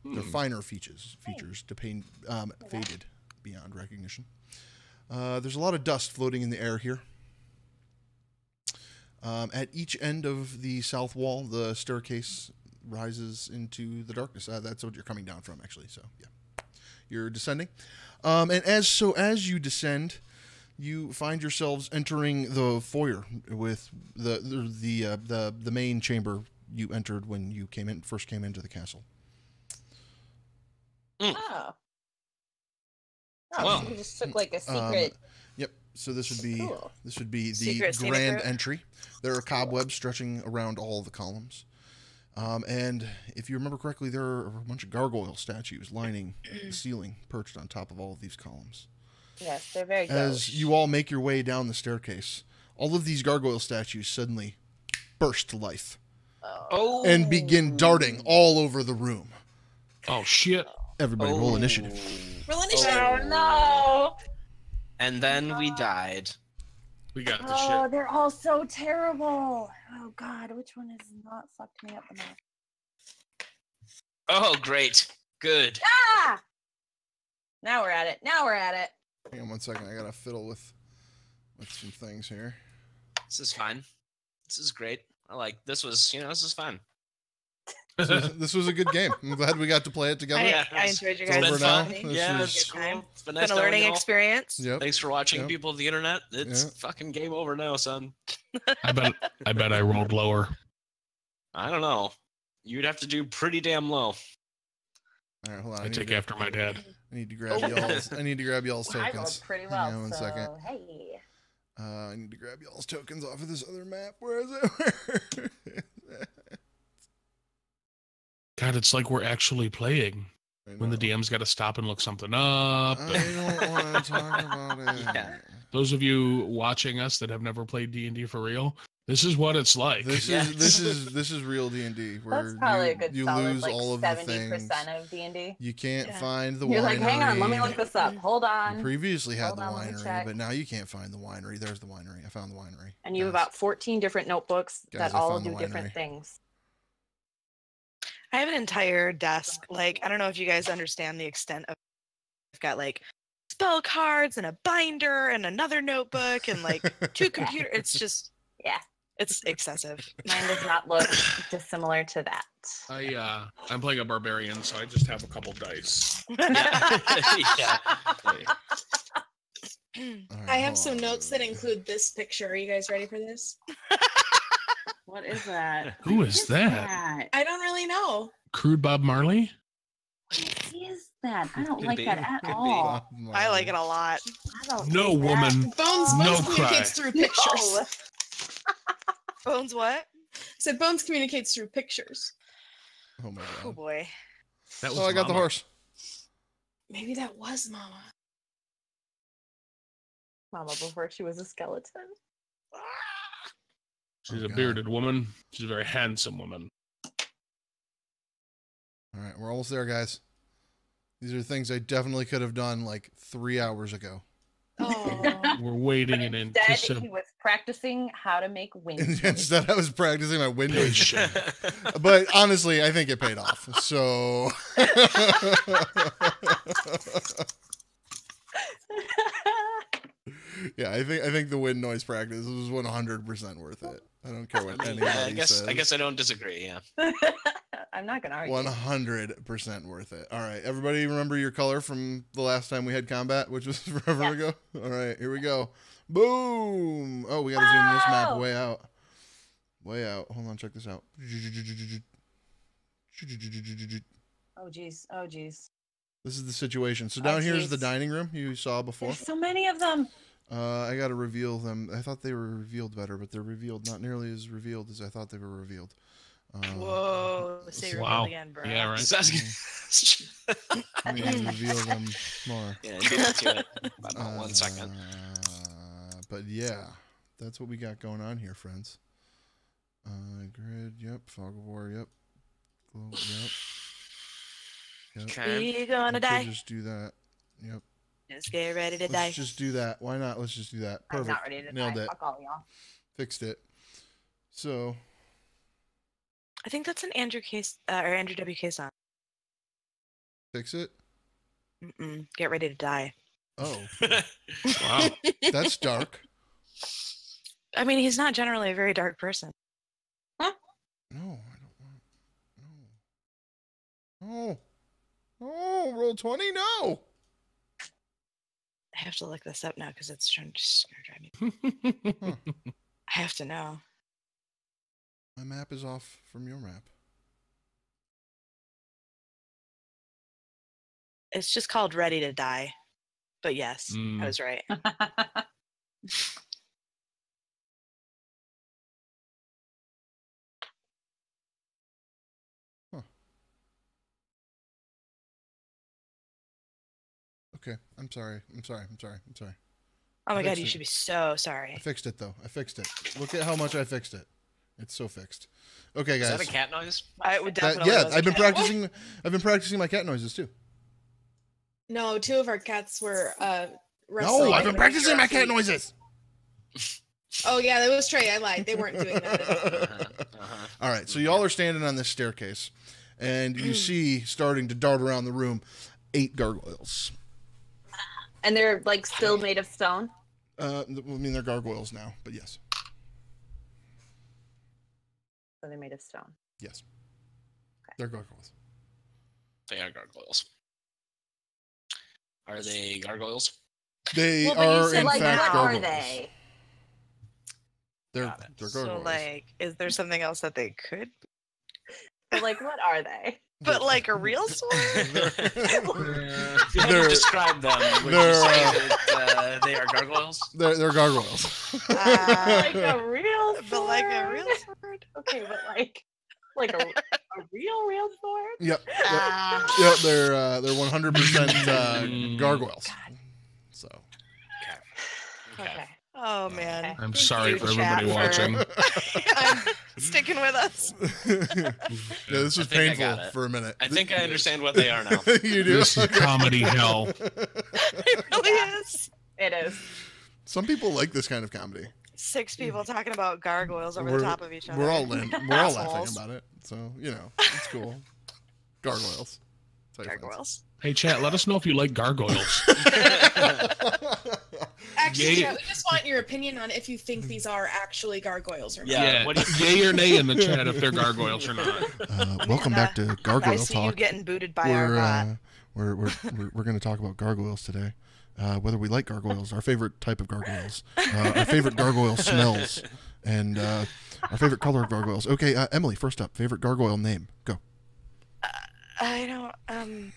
They're finer features faded beyond recognition. There's a lot of dust floating in the air here. At each end of the south wall, the staircase rises into the darkness. That's what you're coming down from, actually. So, yeah, you're descending. And as you descend, you find yourselves entering the foyer with the main chamber you entered when you first came into the castle. Oh. Oh, Well, so we just took like a secret. Yep. So this would be Cool. the Secret scenic grand route. entry. There are cobwebs stretching around all the columns. And if you remember correctly, there are a bunch of gargoyle statues lining the ceiling, perched on top of all of these columns. Yes, they're very good. As you all make your way down the staircase, all of these gargoyle statues suddenly burst to life Oh. and begin darting all over the room. Oh shit! Everybody roll initiative. Roll initiative. Oh no! And then we died. We got the Oh, shit. they're all so terrible. Oh God, which one has not fucked me up enough? Oh, great. Good. Ah! Now we're at it. Now we're at it. Hang on 1 second. I gotta fiddle with some things here. This is fine. This is great. This is fun. This was a good game. I'm glad we got to play it together. I enjoyed you It's guys. been Over now. fun. This Yeah, is- it's cool. It's been nice It's been a knowing learning you all. experience. Yep. Thanks for watching, Yep. people of the internet. It's Yeah. fucking game over now, son. I bet I rolled lower. I don't know. You'd have to do pretty damn low. All right, hold on. I take after my dad. I need to grab y'all's. I need to grab y'all's I rolled tokens. pretty Hang well. on 1 so, second. hey. I need to grab y'all's tokens off of this other map. Where is it? God, it's like we're actually playing. When the DM's got to stop and look something up. I don't want to talk about it. Yeah. Those of you watching us that have never played D&D for real, this is what it's like. This Yes. this is real D&D where That's probably a good you solid, lose like all of the 70% things. of D&D. You can't Yeah. find the You're winery. like, hang on, let me look this up. Hold You on. previously had Hold the on, let me winery, check. but now you can't find the winery. There's the winery. I found the winery. And you have Guys. about 14 different notebooks Guys, that I all found the do different winery. things. I have an entire desk. Like, I don't know if you guys understand the extent of. I've got like spell cards and a binder and another notebook and like two computers. It's just, Yeah. it's excessive. Mine does not look dissimilar to that. I'm playing a barbarian, so I just have a couple dice. Yeah. All right, I have hold some on. notes that include this picture. Are you guys ready for this? What is that? Who is that? I don't really know. Crude Bob Marley? What is that? I don't Could like be, that at could be. all. I like it a lot. I don't No like that. woman. Bones No communicates through pictures. No. Bones, what? Said Bones communicates through pictures. Oh my Oh god. boy. That was Oh, I got the Mama. horse. Maybe that was Mama. Mama before she was a skeleton. She's Oh, a God. bearded woman. She's a very handsome woman. All right, we're almost there, guys. These are things I definitely could have done like 3 hours ago. Oh. We're waiting in Instead, he anticipation. was practicing how to make wind. Instead, I was practicing my wind noise. But honestly, I think it paid off. So Yeah, I think the wind noise practice was 100% worth it. I don't care what anybody says. I guess I don't disagree. Yeah. I'm not gonna argue. 100% worth it. All right, everybody, remember your color from the last time we had combat, which was forever ago. All right, here we go. Boom! Oh, we gotta zoom this map way out. Way out. Hold on, check this out. Oh geez. Oh geez. This is the situation. So down here is the dining room you saw before. There's so many of them. I gotta reveal them. I thought they were revealed better, but they're revealed not nearly as revealed as I thought they were revealed. Whoa! Say revealed again, bro. Yeah, right. Let me reveal them more. Yeah, get into it. About 1 second. But yeah, that's what we got going on here, friends. Grid, yep. Fog of War, yep. Glow, yep. Okay. We gonna die. Just do that. Yep. Just get ready to die. Let's just do that. Why not? Let's just do that. Perfect. I'm not ready to Nailed die. it. Fuck all y'all. Fixed it. So. I think that's an Andrew case or Andrew WK song. Fix it. Get ready to die. Oh. Wow. That's dark. I mean, he's not generally a very dark person. No, I don't want. No. Oh, roll 20? No. I have to look this up now because it's trying to drive me. Huh. I have to know. My map is off from your map. It's just called Ready to Die. But yes, I was right. Okay, I'm sorry. Oh my god, fixed you it. should be so sorry. I fixed it though. I fixed it. Look at how much I fixed it. It's so fixed. Okay, guys. Is that a cat noise? I would definitely. I've been practicing. I've been practicing my cat noises too. No, 2 of our cats were No, wrestling. I've been practicing my cat noises. Oh yeah, that was Trey. I lied. They weren't doing that. All right, so y'all are standing on this staircase, and you see starting to dart around the room 8 gargoyles. And they're like still made of stone. I mean, they're gargoyles now, but yes. So they're made of stone. Yes. They're gargoyles. They are gargoyles. Are they gargoyles? They Well, but you are, said, in like, fact, what gargoyles. are they? They're Got it. gargoyles. So, like, is there something else that they could? But like, what are they? But like a real sword? If you had to describe them, would you say that they are gargoyles? They're gargoyles. Like a real sword. But like a real sword? Okay, but like a real sword. Yep. Yep. They're 100% gargoyles. God. So. Okay. Oh man. I'm Thank sorry you, for chat, everybody watching. I'm sticking with us. Yeah, this was I think I painful got it. for a minute. I think I understand what they are now. You do? This is comedy hell. It really is. It is. Some people like this kind of comedy. 6 people talking about gargoyles over the top of each other. We're all laughing Assholes. about it. So, you know, it's cool. Gargoyles. Tell your Gargoyles. Hey, chat, let us know if you like gargoyles. Actually, Yay. yeah, we just want your opinion on if you think these are actually gargoyles or not. Yeah. What do you Yay or nay in the chat if they're gargoyles or not. Welcome back to Gargoyle I see you Talk. getting booted by our bot. We're going to talk about gargoyles today. Whether we like gargoyles, our favorite type of gargoyles, our favorite gargoyle smells, and our favorite color of gargoyles. Okay, Emily, first up, favorite gargoyle name. Go. I don't. I'm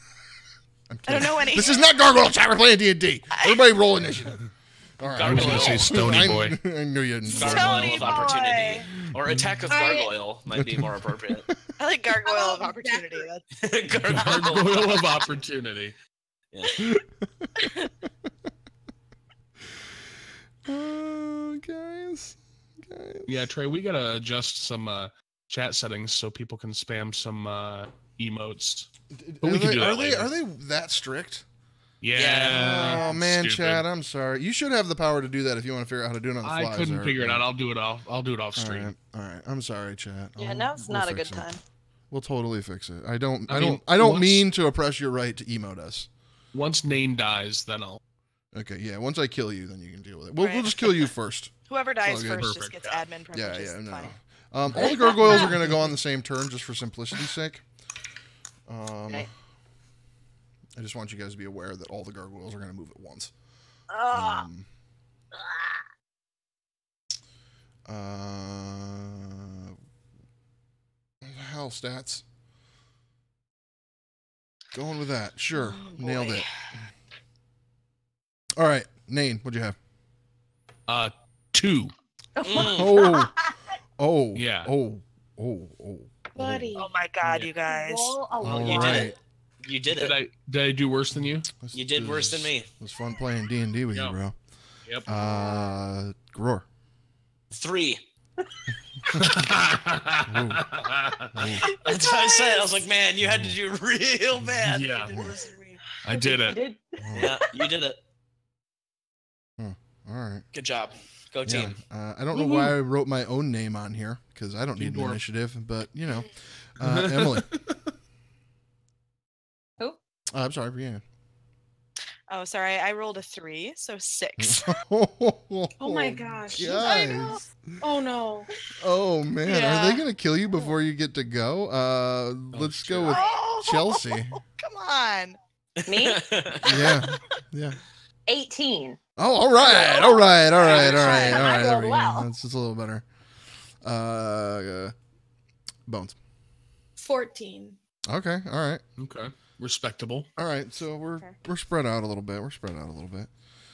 I don't kidding. know any. This is not gargoyle chat. We're playing D&D. Everybody roll initiative. All right. I was going to say Stony Boy. I knew you didn't. Stony Gargoyle of boy. opportunity or attack of gargoyle might be more appropriate. I like gargoyle of opportunity. That's Gargoyle of opportunity. Yeah. Oh, guys. Yeah, Trey, we got to adjust some chat settings so people can spam some emotes. But we can do that later. Are they that strict? Yeah. Oh man, stupid. Chad, I'm sorry. You should have the power to do that if you want to figure out how to do it on the fly. I couldn't figure it out. I'll do it off stream. All right. I'm sorry, Chad. yeah. Now's not a good time. We'll totally fix it. I don't I mean, mean once- mean to oppress your right to emote us. Once Nane dies, then I'll Okay, yeah. Once I kill you, then you can deal with it. We'll Right. just kill you first. Whoever dies good. first just Perfect. gets admin privileges. Yeah, It's no. fine. All the gargoyles are going to go on the same turn just for simplicity's sake. Okay. I just want you guys to be aware that all the gargoyles are going to move at once. Ah. Hell stats. Going with that. Sure. Oh, Nailed boy. it. All right. Nane, what'd you have? 2. Oh. Oh. Yeah. Oh. Buddy. Oh my god, Yeah. you guys. Roll a All You one. did right. it. You did Did it. I do worse than you? You did worse than me. It was fun playing D&D with you, Yeah. bro. Yep. Gror. 3. Ooh. That's what I said. I was like, man, you had to do real bad. Yeah. You did worse than me. I did You it. did. Yeah, you did it. All right. Good job. Go Yeah. team. I don't know why I wrote my own name on here because I don't need an Dwarf. initiative, but you know, Emily. Who? I'm sorry, Brianna. Oh, sorry. I rolled a 3, so 6. Oh my gosh. I know. guys. Oh no. Oh man, are Yeah. they gonna kill you before you get to go? Let's go with Oh, Chelsea. Come on. Me? Yeah. 18. Oh, all right. I There rolled we well. go. That's just a little better. Bones. 14. Okay. All right. Okay. Respectable. All right. So Okay. we're spread out a little bit.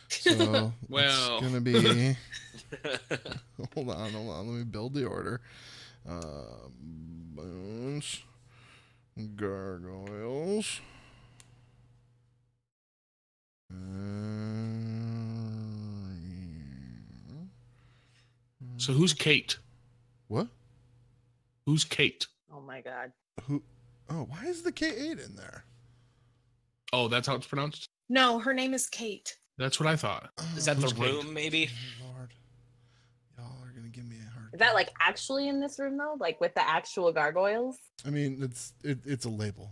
So Well. it's gonna be. Hold on. Let me build the order. Bones, gargoyles. So who's Kate? What? Who's Kate? Oh my god. Who? Oh, why is the K8 in there? Oh, that's how it's pronounced? No, her name is Kate. That's what I thought. Is that the Who's Kate? room, maybe? Oh, Lord, y'all are gonna give me a hard. Is that like actually in this room though? Like with the actual gargoyles? I mean, it's a label.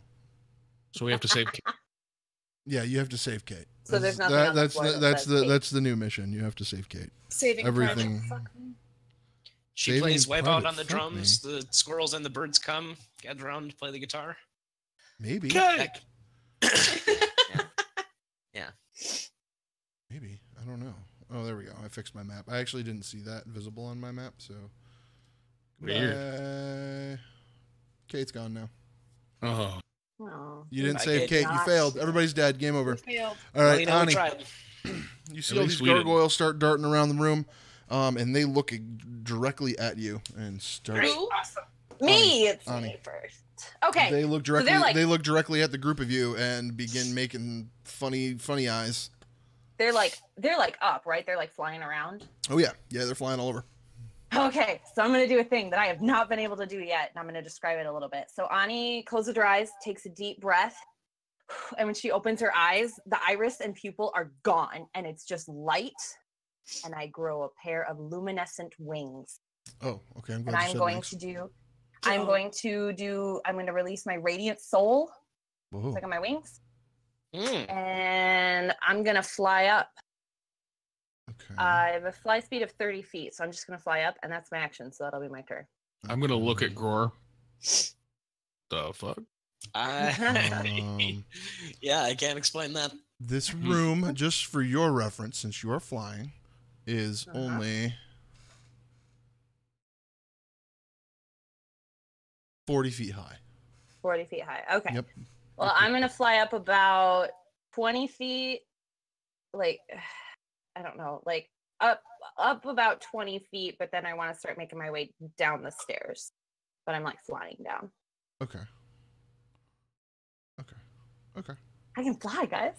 So we have to save Kate. Yeah, you have to save Kate. So there's nothing on the that's floor that that's says Kate. that's the new mission. You have to save Kate. Saving Everything. Private. She Saving plays Wipeout Private, on the fuck drums. The squirrels and the birds come, gather around to play the guitar. Maybe. Heck. Yeah. Maybe. I don't know. Oh, there we go. I fixed my map. I actually didn't see that visible on my map, so. Weird. Kate's gone now. Oh. Oh. You didn't Bye, save Kate. Kate. You failed. Everybody's dead. Game over. Failed. All Well, right, you know, we Ani. tried. You see At all least these we didn't. gargoyles start darting around the room, and they look directly at you and start. Who? Me, it's Ani. me first. Okay. They look directly. they're like- They look directly at the group of you and begin making funny eyes. They're like up, right? They're like flying around. Oh yeah, they're flying all over. Okay, so I'm gonna do a thing that I have not been able to do yet, and I'm gonna describe it a little bit. So Ani closes her eyes, takes a deep breath, and when she opens her eyes, the iris and pupil are gone, and it's just light. And I grow a pair of luminescent wings. Oh, okay. I'm glad And you I'm said going wings. to do. I'm going to release my radiant soul, Whoa. like on my wings, Mm. and I'm gonna fly up. Okay. I have a fly speed of 30 feet, so I'm just gonna fly up, and that's my action. So that'll be my turn. I'm gonna look at Gror. The fuck? Um, Yeah, I can't explain that. This room, just for your reference, since you are flying, is only 40 feet high. 40 feet high. Okay. Yep. Well, I'm gonna fly up about 20 feet. Like, I don't know, like up about 20 feet, but then I want to start making my way down the stairs. But I'm like flying down. Okay. I can fly, guys.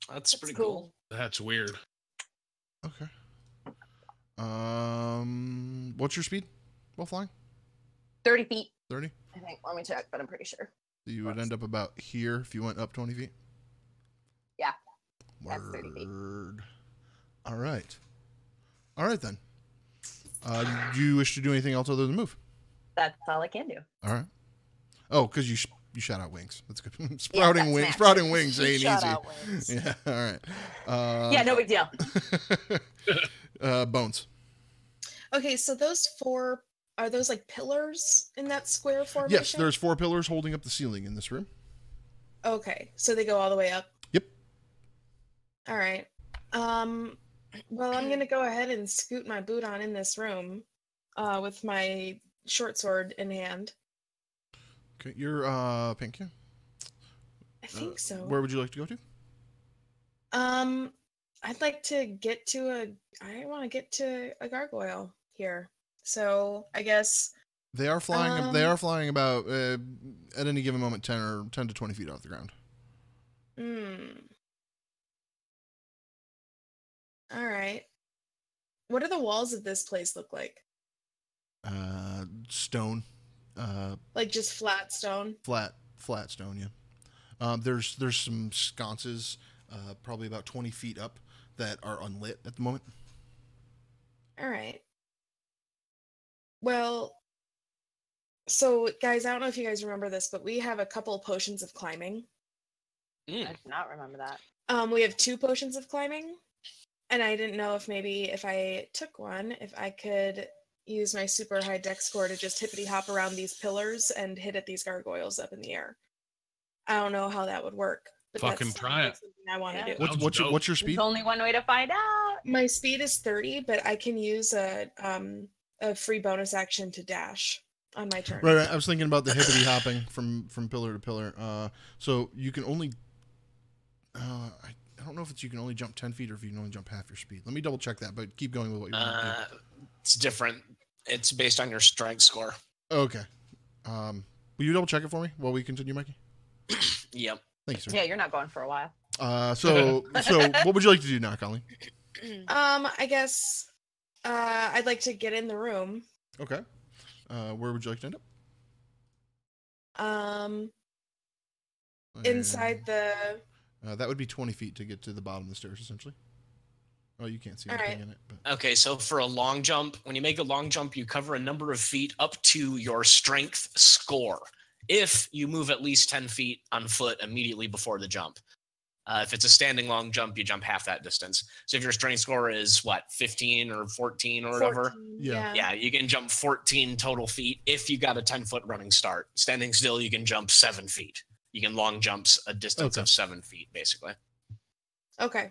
That's pretty cool. That's weird. Okay. What's your speed while flying? 30 feet, 30? I think. Let me check, but I'm pretty sure. So you would end up about here if you went up 20 feet? Yeah. That's 30 feet. Word. All right. All right, then. Do you wish to do anything else other than move? That's all I can do. All right. Oh, because you shout out wings. That's good. Sprouting wings. matches. Sprouting wings ain't Shout easy. out wings. Yeah. All right. Yeah, no big deal. Bones. Okay, so those 4 are those like pillars in that square formation? Yes, there's 4 pillars holding up the ceiling in this room. Okay, so they go all the way up. Yep. All right. Well, I'm gonna go ahead and scoot my boot on in this room, with my short sword in hand. Okay, you're pink, yeah? I think so. Where would you like to go to? I'd like to get to I want to get to a gargoyle here. So I guess They are flying. They are flying about at any given moment 10 to 20 feet off the ground. All right. What do the walls of this place look like? Stone. Like just flat stone? Flat stone. Yeah. There's some sconces, probably about 20 feet up, that are unlit at the moment. All right. Well, so guys, I don't know if you guys remember this, but we have a couple potions of climbing. I do not remember that. We have 2 potions of climbing, and I didn't know if maybe if I took one, if I could use my super high dex score to just hippity hop around these pillars and hit at these gargoyles up in the air. I don't know how that would work. But Fucking that's try it. something I want to Yeah. do. What's your speed? There's only one way to find out. My speed is 30, but I can use a free bonus action to dash on my turn. Right. I was thinking about the hippity hopping from pillar to pillar. So you can only. I don't know if you can only jump 10 feet or if you can only jump half your speed. Let me double check that, but keep going with what you want to do. It's different. It's based on your strength score. Okay. Will you double check it for me while we continue, Mikey? Yep. Thank you, sir. Yeah, you're not going for a while. So what would you like to do now, Colleen? I guess I'd like to get in the room. Okay. Where would you like to end up? Inside the. That would be 20 feet to get to the bottom of the stairs, essentially. Oh, you can't see All anything right. in it. But... Okay, so for a long jump, when you make a long jump, you cover a number of feet up to your strength score. If you move at least 10 feet on foot immediately before the jump. If it's a standing long jump, you jump half that distance. So if your strength score is, 15 or 14 or whatever? 14, Yeah. Yeah, you can jump 14 total feet if you got a 10-foot running start. Standing still, you can jump 7 feet. You can long jumps a distance of 7 feet, basically. Okay.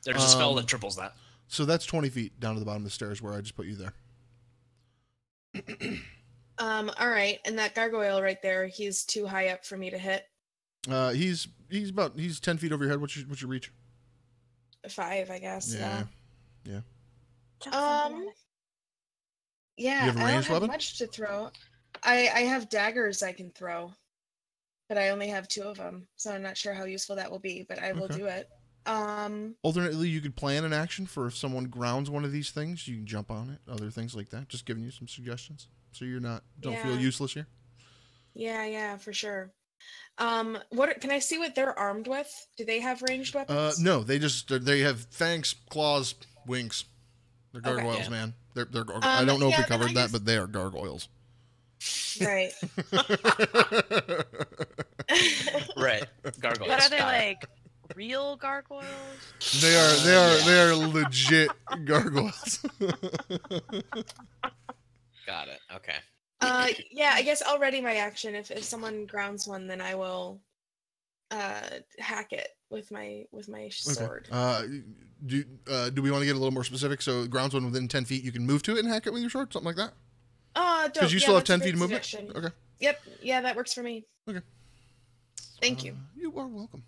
There's a spell that triples that. So that's 20 feet down to the bottom of the stairs where I just put you there. All right, and that gargoyle right there, he's too high up for me to hit. He's 10 feet over your head. What's your reach? 5, I guess. Yeah. Yeah. You have a I don't ranged have weapon? much to throw. I have daggers I can throw, but I only have 2 of them, so I'm not sure how useful that will be. But I will Okay. do it. Alternately, you could plan an action for if someone grounds one of these things, you can jump on it. Other things like that. Just giving you some suggestions, so you're don't feel Yeah. useless here. Yeah, for sure. What can I see what they're armed with? Do they have ranged weapons? No, they have fangs, claws, wings. They're Okay. gargoyles, Yeah. man. They're I don't know if we yeah, then covered I that, guess- but they are gargoyles. Right. Right. Gargoyles. But are they got it. like real gargoyles? They are legit gargoyles. Got it. Okay. Yeah, I guess I'll ready my action. If someone grounds one, then I will hack it with my sword. Okay. Do we want to get a little more specific? So grounds one within 10 feet, you can move to it and hack it with your sword, something like that. Because you still have 10 feet of movement. Okay. Yep. Yeah, that works for me. Okay. Thank you. You are welcome.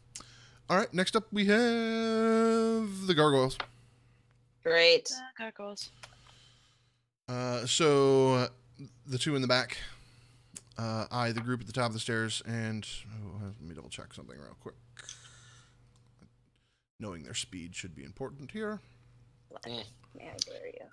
All right. Next up, we have the gargoyles. Great. Gargoyles. So the 2 in the back, the group at the top of the stairs, and let me double check something real quick. Knowing their speed should be important here. Yeah, I hear you.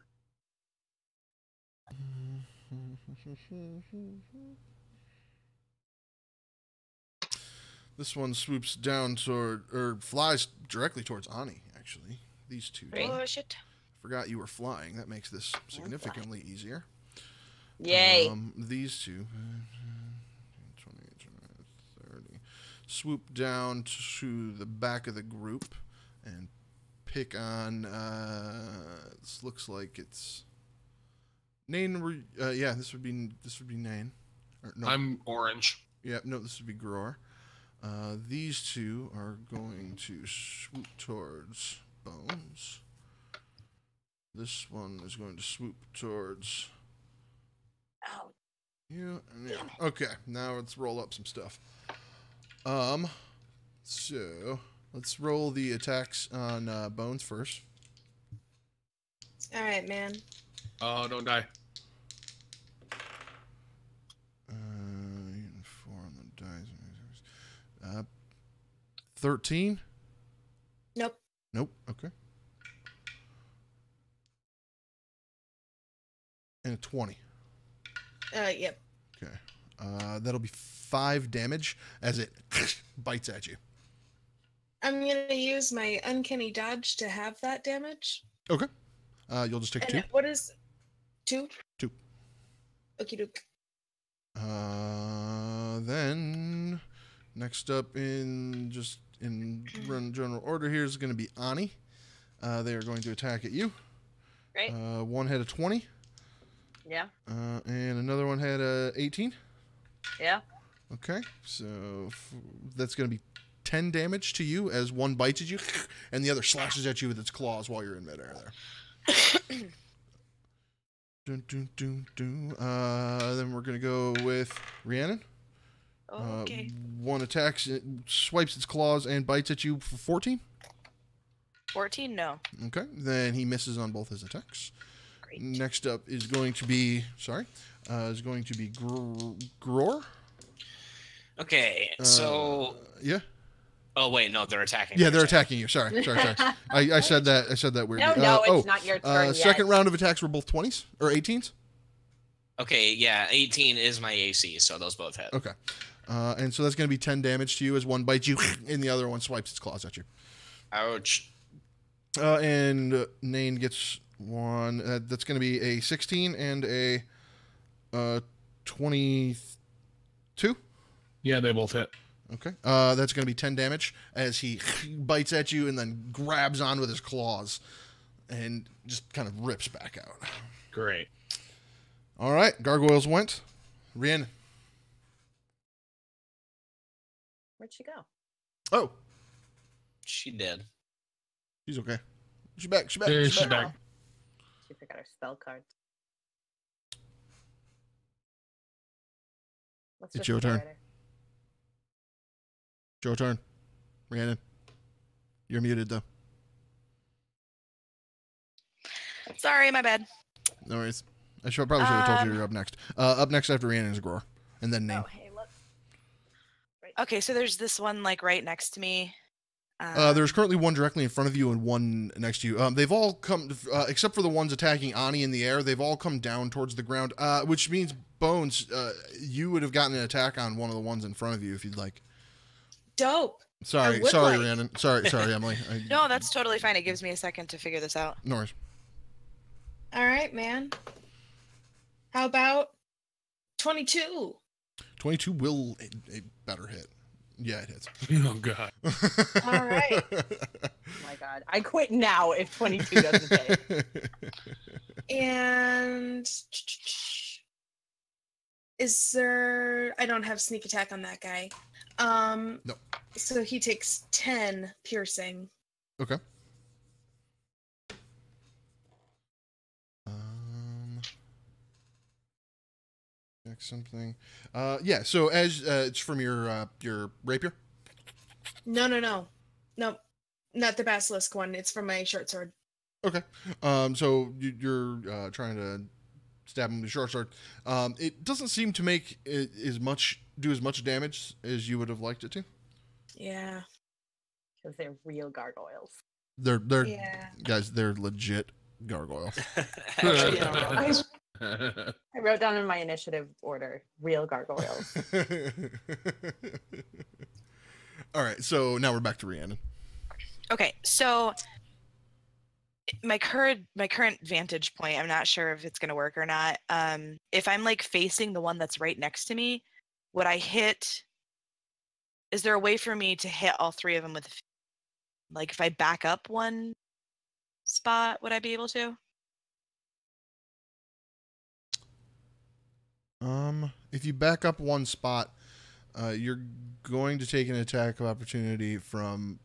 This one swoops down or flies directly towards Ani, actually. These 2 do. Oh shit. Forgot you were flying. That makes this significantly easier. Yay. These 2. 20, swoop down to the back of the group and pick on. This looks like it's Nain. Yeah, this would be Nain. No. I'm orange. Yeah, no, this would be Gror. These two are going to swoop towards Bones. This one is going to swoop towards you. And yeah. Okay, now let's roll up some stuff. So let's roll the attacks on Bones first. All right, man. Oh, don't die. 4 on the dice. 13. Nope. Nope. Okay. And a 20. Yep. Okay. That'll be 5 damage as it bites at you. I'm gonna use my uncanny dodge to have that damage. Okay. You'll just take And 2. what is 2? 2. Okie doke. Then next up in general order here is going to be Ani. They are going to attack at you. Great. One had a 20. Yeah. And another one had a 18. Yeah. Okay, so that's going to be 10 damage to you as one bites at you, and the other slashes at you with its claws while you're in midair there. Then we're going to go with Rhiannon. Okay. One attacks, it swipes its claws and bites at you for 14. 14? No. Okay, then he misses on both his attacks. Great. Next up is going to be, Gror. Okay, so. Yeah. Oh wait, no, they're attacking. Yeah, they're attacking you. Sorry. I said that weirdly. No, it's not your turn yet. Second round of attacks were both 20s or 18s. Okay, yeah, 18 is my AC, so those both hit. Okay, and so that's going to be 10 damage to you as one bites you, and the other one swipes its claws at you. Ouch. And Nain gets one. That's going to be a 16 and a 22. Yeah, they both hit. Okay. That's going to be 10 damage as he bites at you and then grabs on with his claws and just kind of rips back out. Great. All right. Gargoyles went. Rhiannon. Where'd she go? Oh, She did. she's okay. She's back. She's back. Yeah, She's she's back. back. She forgot her spell card. Let's It's just your get turn. rid of her. Your turn. Rhiannon. You're muted, though. Sorry, my bad. No worries. Probably should have told you you're up next. Up next after Rhiannon is Gror. And then Nain. Oh, hey, look. Okay, so there's this one like right next to me. There's currently one directly in front of you and one next to you. They've all come, except for the ones attacking Ani in the air, they've all come down towards the ground, which means, Bones, you would have gotten an attack on one of the ones in front of you if you'd like. Dope. Sorry, would like. Rhiannon. Sorry, Emily. No, that's totally fine. It gives me a second to figure this out. No worries. All right, man. How about 22? 22 will a better hit. Yeah, it hits. Oh, God. All right. Oh my God. I quit now if 22 doesn't hit. And is there? I don't have sneak attack on that guy. No. So he takes 10 piercing. Okay. Check something. Yeah. So as it's from your rapier. No, not the basilisk one. It's from my short sword. Okay. So you're trying to stab him with a short sword. It doesn't seem to make do as much damage as you would have liked it to. Yeah. Because they're real gargoyles. They're Yeah. guys. They're legit gargoyles. I wrote down in my initiative order, real gargoyles. All right. So now we're back to Rhiannon. Okay, so my current vantage point, I'm not sure if it's gonna work or not. If I'm like facing the one that's right next to me, would I hit? is there a way for me to hit all 3 of them with, like, if I back up one spot, would I be able to? If you back up one spot, you're going to take an attack of opportunity from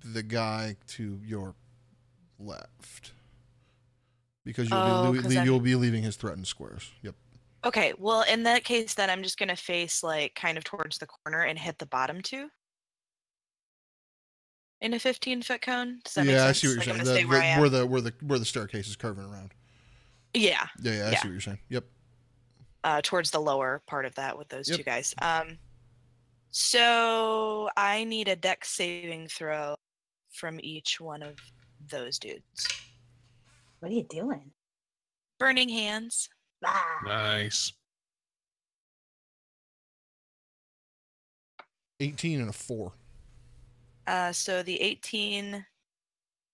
the guy to your left. Because you'll be leaving his threatened squares. Yep. Okay, well, in that case, then I'm just going to face, like, kind of towards the corner and hit the bottom 2 in a 15-foot cone. Does that make sense? I see what you're like, saying. I'm gonna stay where I am. Where the staircase is curving around. Yeah. Yeah, I see what you're saying. Yep. Towards the lower part of that with those 2 guys. So I need a dex saving throw from each one of those dudes. What are you doing? Burning hands. Ah. Nice. 18 and a 4. So the 18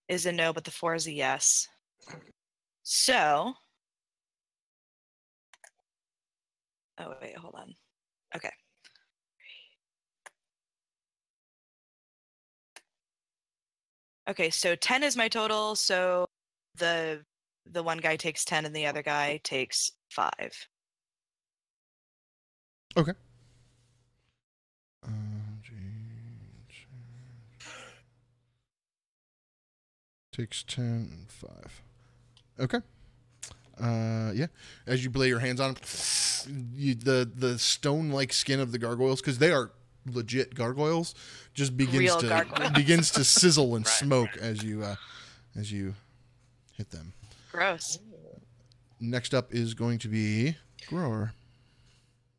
is a no, but the 4 is a yes. So. Oh, wait, hold on. Okay. Okay, so 10 is my total, so the one guy takes 10 and the other guy takes 5. Okay. Takes 10 and 5. Okay. Yeah. As you lay your hands on them, the stone-like skin of the gargoyles, because they are legit gargoyles, just begins to sizzle and smoke as you hit them. Gross. Next up is going to be Grower.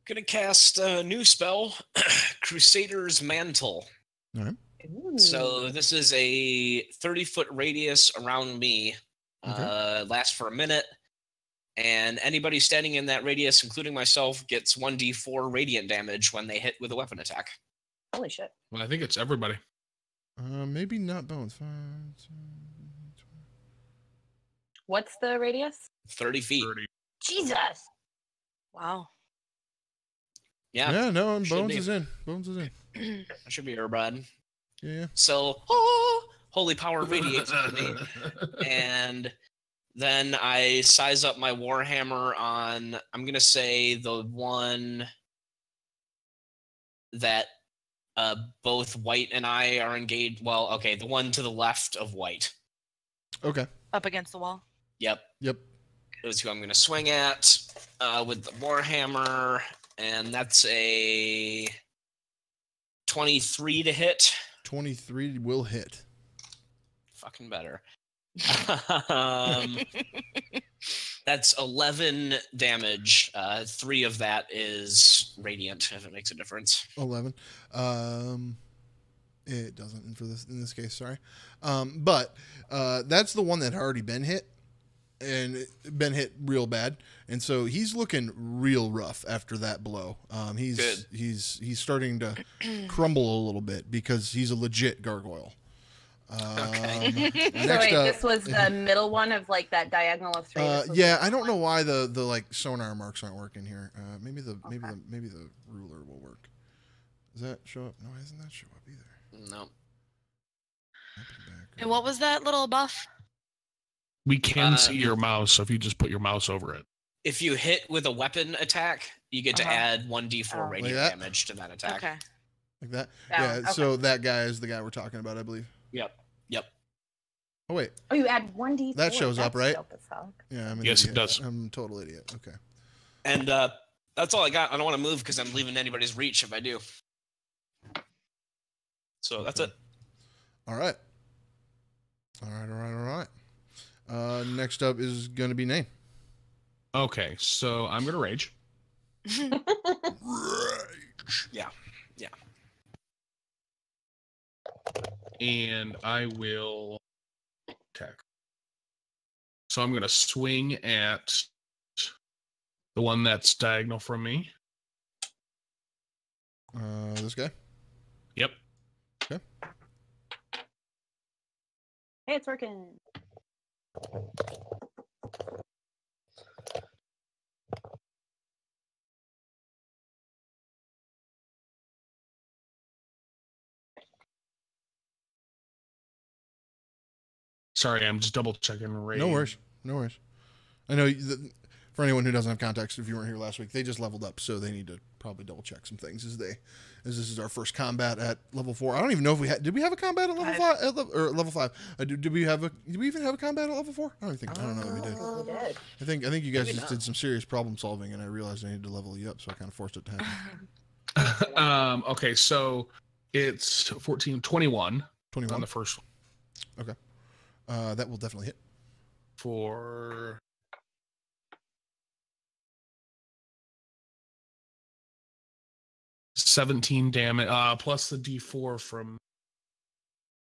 Gonna cast a new spell, Crusader's Mantle. All right. Ooh. So this is a 30-foot radius around me. Okay. Lasts for a minute. And anybody standing in that radius, including myself, gets 1d4 radiant damage when they hit with a weapon attack. Holy shit. Well, I think it's everybody. Maybe not bones. What's the radius? 30 feet. 30. Jesus. Wow. Yeah. No, should Bones be. is in. Bones is in. That should be her, Brad. Yeah. So, holy power radiates from me. And then I size up my Warhammer on, I'm going to say the one that both White and I are engaged. Well, okay, the one to the left of White. Okay. Up against the wall. Yep. Is who I'm going to swing at with the Warhammer. And that's a 23 to hit. 23 will hit. Fucking better. That's 11 damage. 3 of that is radiant, if it makes a difference. 11. It doesn't in this case, sorry. But that's the one that had already been hit, and been hit real bad, and so he's looking real rough after that blow. He's starting to crumble a little bit because he's a legit gargoyle. Okay. So wait, this was the middle one of like that diagonal of 3. Yeah, I don't know why the like sonar marks aren't working here. Maybe the ruler will work. Does that show up? No, it doesn't that show up either? No. And what was that little buff? We can see your mouse, so if you just put your mouse over it. If you hit with a weapon attack, you get to add 1d4 radiant Like that? damage to that attack. Okay. Like that? Oh, Yeah. okay. So that guy is the guy we're talking about, I believe. Yep. Oh wait. Oh, you add 1d4. That shows up, That's right? dope as fuck. Yeah. I'm an Yes, it idiot. does. I'm a total idiot. Okay. And that's all I got. I don't want to move because I'm leaving anybody's reach if I do. So that's it. All right. Next up is going to be Name. Okay, so I'm gonna rage. Yeah. And I will attack. So I'm gonna swing at the one that's diagonal from me. This guy. Yep. Okay. Hey, it's working. Sorry, I'm just double checking. No worries. No worries. I know for anyone who doesn't have context, if you weren't here last week, they just leveled up, so they need to probably double check some things as this is our first combat at level 4. I don't even know if did we have a combat at level 5 or level 5? Did we even have a combat at level 4? I don't know that we did. We did. I think you guys just did some serious problem solving, and I realized I needed to level you up, so I kind of forced it to happen. Okay, so it's 14, 21 on the first one. Okay. That will definitely hit. For 17 damage, plus the D4 from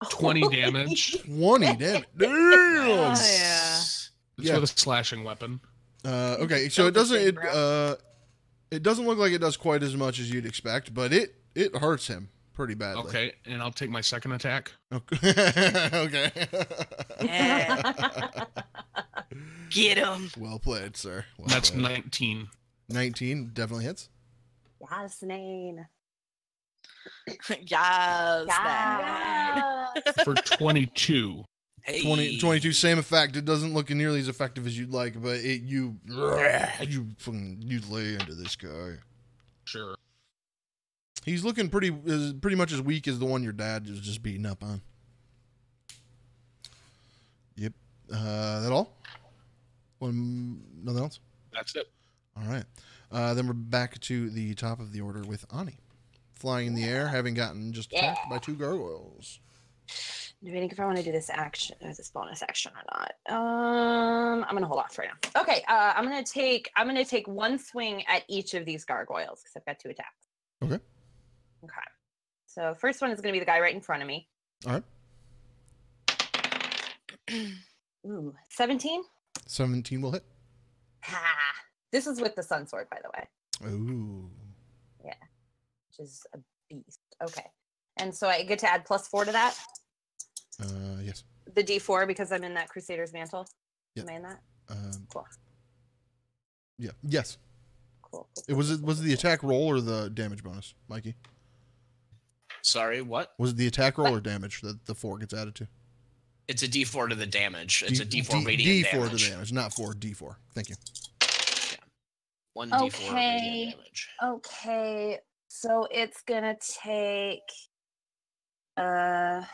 20 damage. 20 damage. Damn. Oh, yeah. It's with a slashing weapon. Okay, so it doesn't look like it does quite as much as you'd expect, but it hurts him pretty badly. Okay, and I'll take my second attack. Okay. Okay. Yeah. Get him. Well played, sir. Well That's played. 19. 19 definitely hits. Yes, Nane. Yes. Yes. For 22. Hey. 22, same effect. It doesn't look nearly as effective as you'd like, but you lay into this guy. Sure. He's looking pretty much as weak as the one your dad was just beating up on. Yep. That all? Nothing else? That's it. All right. Then we're back to the top of the order with Ani. Flying in the air, having gotten just attacked by 2 gargoyles. Debating if I want to do this action as this bonus action or not. I'm gonna hold off right now. Okay, I'm gonna take one swing at each of these gargoyles because I've got 2 attacks. Okay. Okay. So first one is gonna be the guy right in front of me. All right. Ooh, 17. 17 will hit. Ha! This is with the sun sword, by the way. Ooh. Yeah, which is a beast. Okay, and so I get to add +4 to that. Yes. The D4 because I'm in that Crusader's Mantle. Yeah. Am I in that? Cool. Yeah. Yes. Cool. Was it the attack roll or the damage bonus, Mikey? Sorry, what? Was it the attack roll or damage that the 4 gets added to? It's a D4 to the damage. It's a D4 radiant D4 damage. to damage, not 4 D4. Thank you. Yeah. 1 D4 radiant damage. Okay. So it's gonna take hang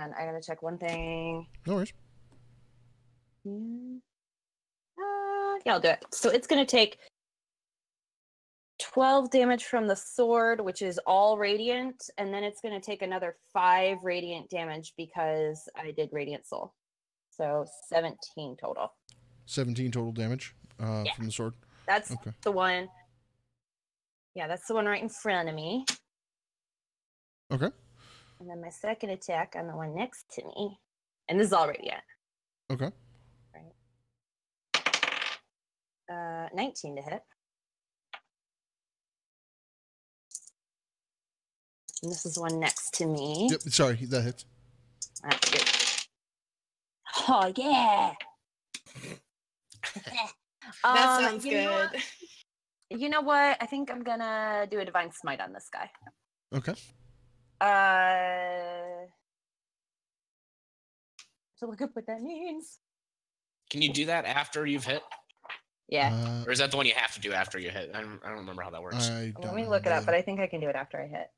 on, I gotta check one thing. No worries. Yeah, I'll do it. So it's gonna take 12 damage from the sword, which is all radiant, and then it's gonna take another 5 radiant damage because I did Radiant Soul. So 17 total. 17 total damage from the sword. That's Okay. the one. Yeah, that's the one right in front of me. Okay. And then my second attack on the one next to me. And this is all radiant. Okay. 19 to hit. And this is the one next to me. Yep. Sorry, that hits. That's good. Oh, yeah. That sounds you know good. what? You know what? I think I'm gonna do a Divine Smite on this guy. Okay. So look up what that means. Can you do that after you've hit? Yeah. Or is that the one you have to do after you hit? I don't remember how that works. Let me look it up, but I think I can do it after I hit.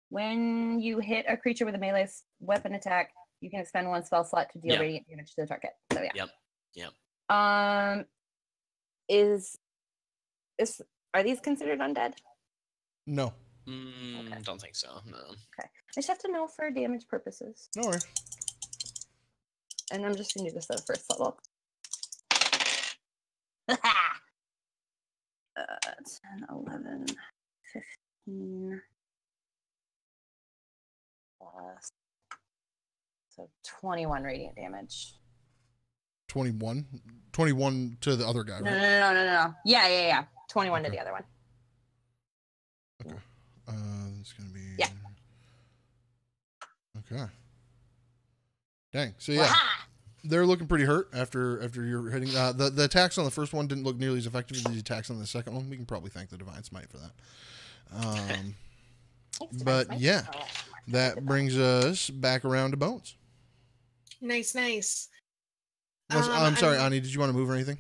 When you hit a creature with a melee weapon attack, you can expend 1 spell slot to deal radiant damage to the target. So yeah. Yep. Are these considered undead? No. Okay. Don't think so. No. Okay. I just have to know for damage purposes. No worries. And I'm just gonna do this at the first level. 10, 11, 15. Plus. So 21 radiant damage. 21? 21 to the other guy, right? No. Yeah. 21 to the other one. Okay. It's going to be... Yeah. Okay. Dang. So, yeah. They're looking pretty hurt after you're hitting. The attacks on the first one didn't look nearly as effective as the attacks on the second one. We can probably thank the Divine Smite for that. But yeah, that brings us back around to Bones. Nice. I'm sorry, Ani. Did you want to move or anything?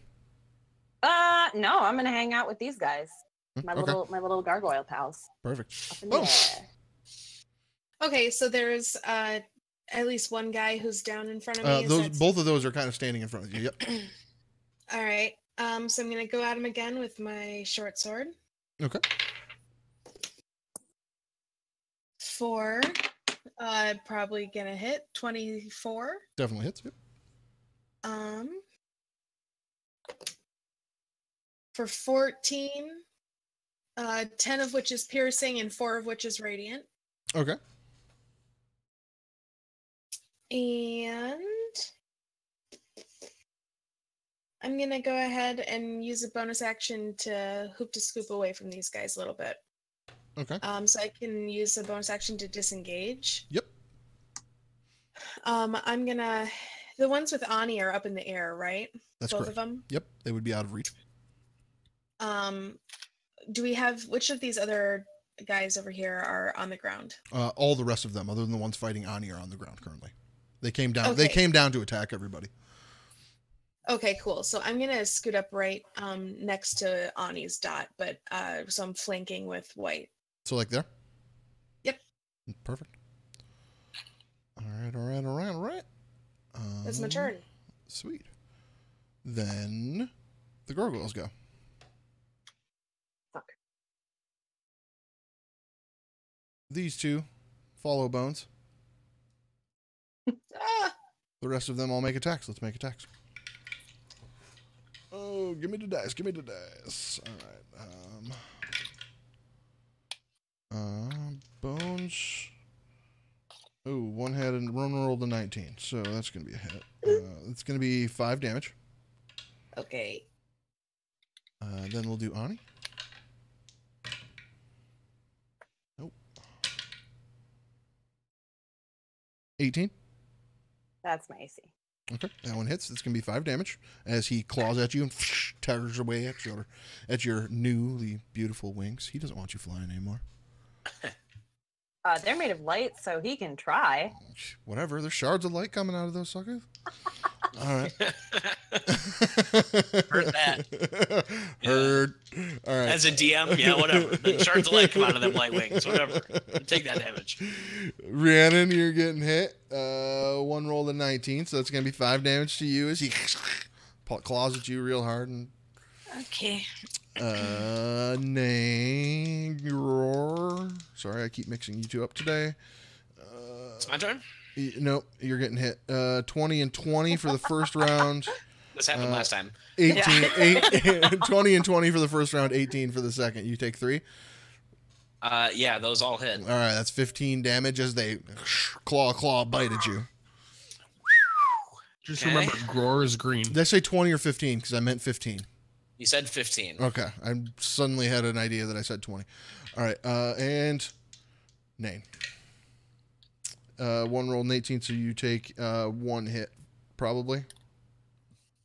No, I'm gonna hang out with these guys. My Okay. little gargoyle pals. Perfect. Up in Boom. there. Okay, so there's at least one guy who's down in front of me. Both of those are kind of standing in front of you. Yep. All right. So I'm gonna go at him again with my short sword. Okay. 4. Probably gonna hit 24. Definitely hits. Yep. For 14, 10 of which is piercing and 4 of which is radiant. Okay. And I'm gonna go ahead and use a bonus action to hoop to scoop away from these guys a little bit. Okay. So I can use a bonus action to disengage. Yep. I'm gonna. The ones with Ani are up in the air, right? That's Both correct. of them. Yep. They would be out of reach. Do we have which of these other guys over here are on the ground? All the rest of them, other than the ones fighting Ani, are on the ground currently. They came down. Okay. They came down to attack everybody. Okay, cool. So I'm gonna scoot up right next to Ani's dot, but so I'm flanking with white. So like there. Yep. Perfect. All right. That's my turn. Sweet. Then the gargoyles go. Fuck. These two follow Bones. Ah! The rest of them all make attacks. Let's make attacks. Oh, give me the dice. Give me the dice. All right. Bones. Oh, one had and one rolled a 19, so that's gonna be a hit. It's gonna be 5 damage. Okay. Then we'll do Ani. Nope. 18. That's my AC. Okay, that one hits. It's gonna be 5 damage as he claws at you and tears away at your newly beautiful wings. He doesn't want you flying anymore. They're made of light, so he can try. Whatever. There's shards of light coming out of those suckers. All right. Heard that. Heard. All right. As a DM, yeah, whatever. The shards of light come out of them light wings, whatever. Take that damage. Rhiannon, you're getting hit. One roll to 19, so that's gonna be 5 damage to you as he claws at you real hard. And Okay. Sorry, I keep mixing you two up today. It's my turn? Nope, you're getting hit. 20 and 20 for the first round. This happened last time. 20 and 20 for the first round, 18 for the second. You take 3. Yeah, those all hit. All right, that's 15 damage as they claw bite at you. Just Okay. remember, Gror is green. Did I say 20 or 15? Because I meant 15. You said 15. Okay, I suddenly had an idea that I said 20. All right, and Nain. One roll and 18, so you take 1 hit, probably.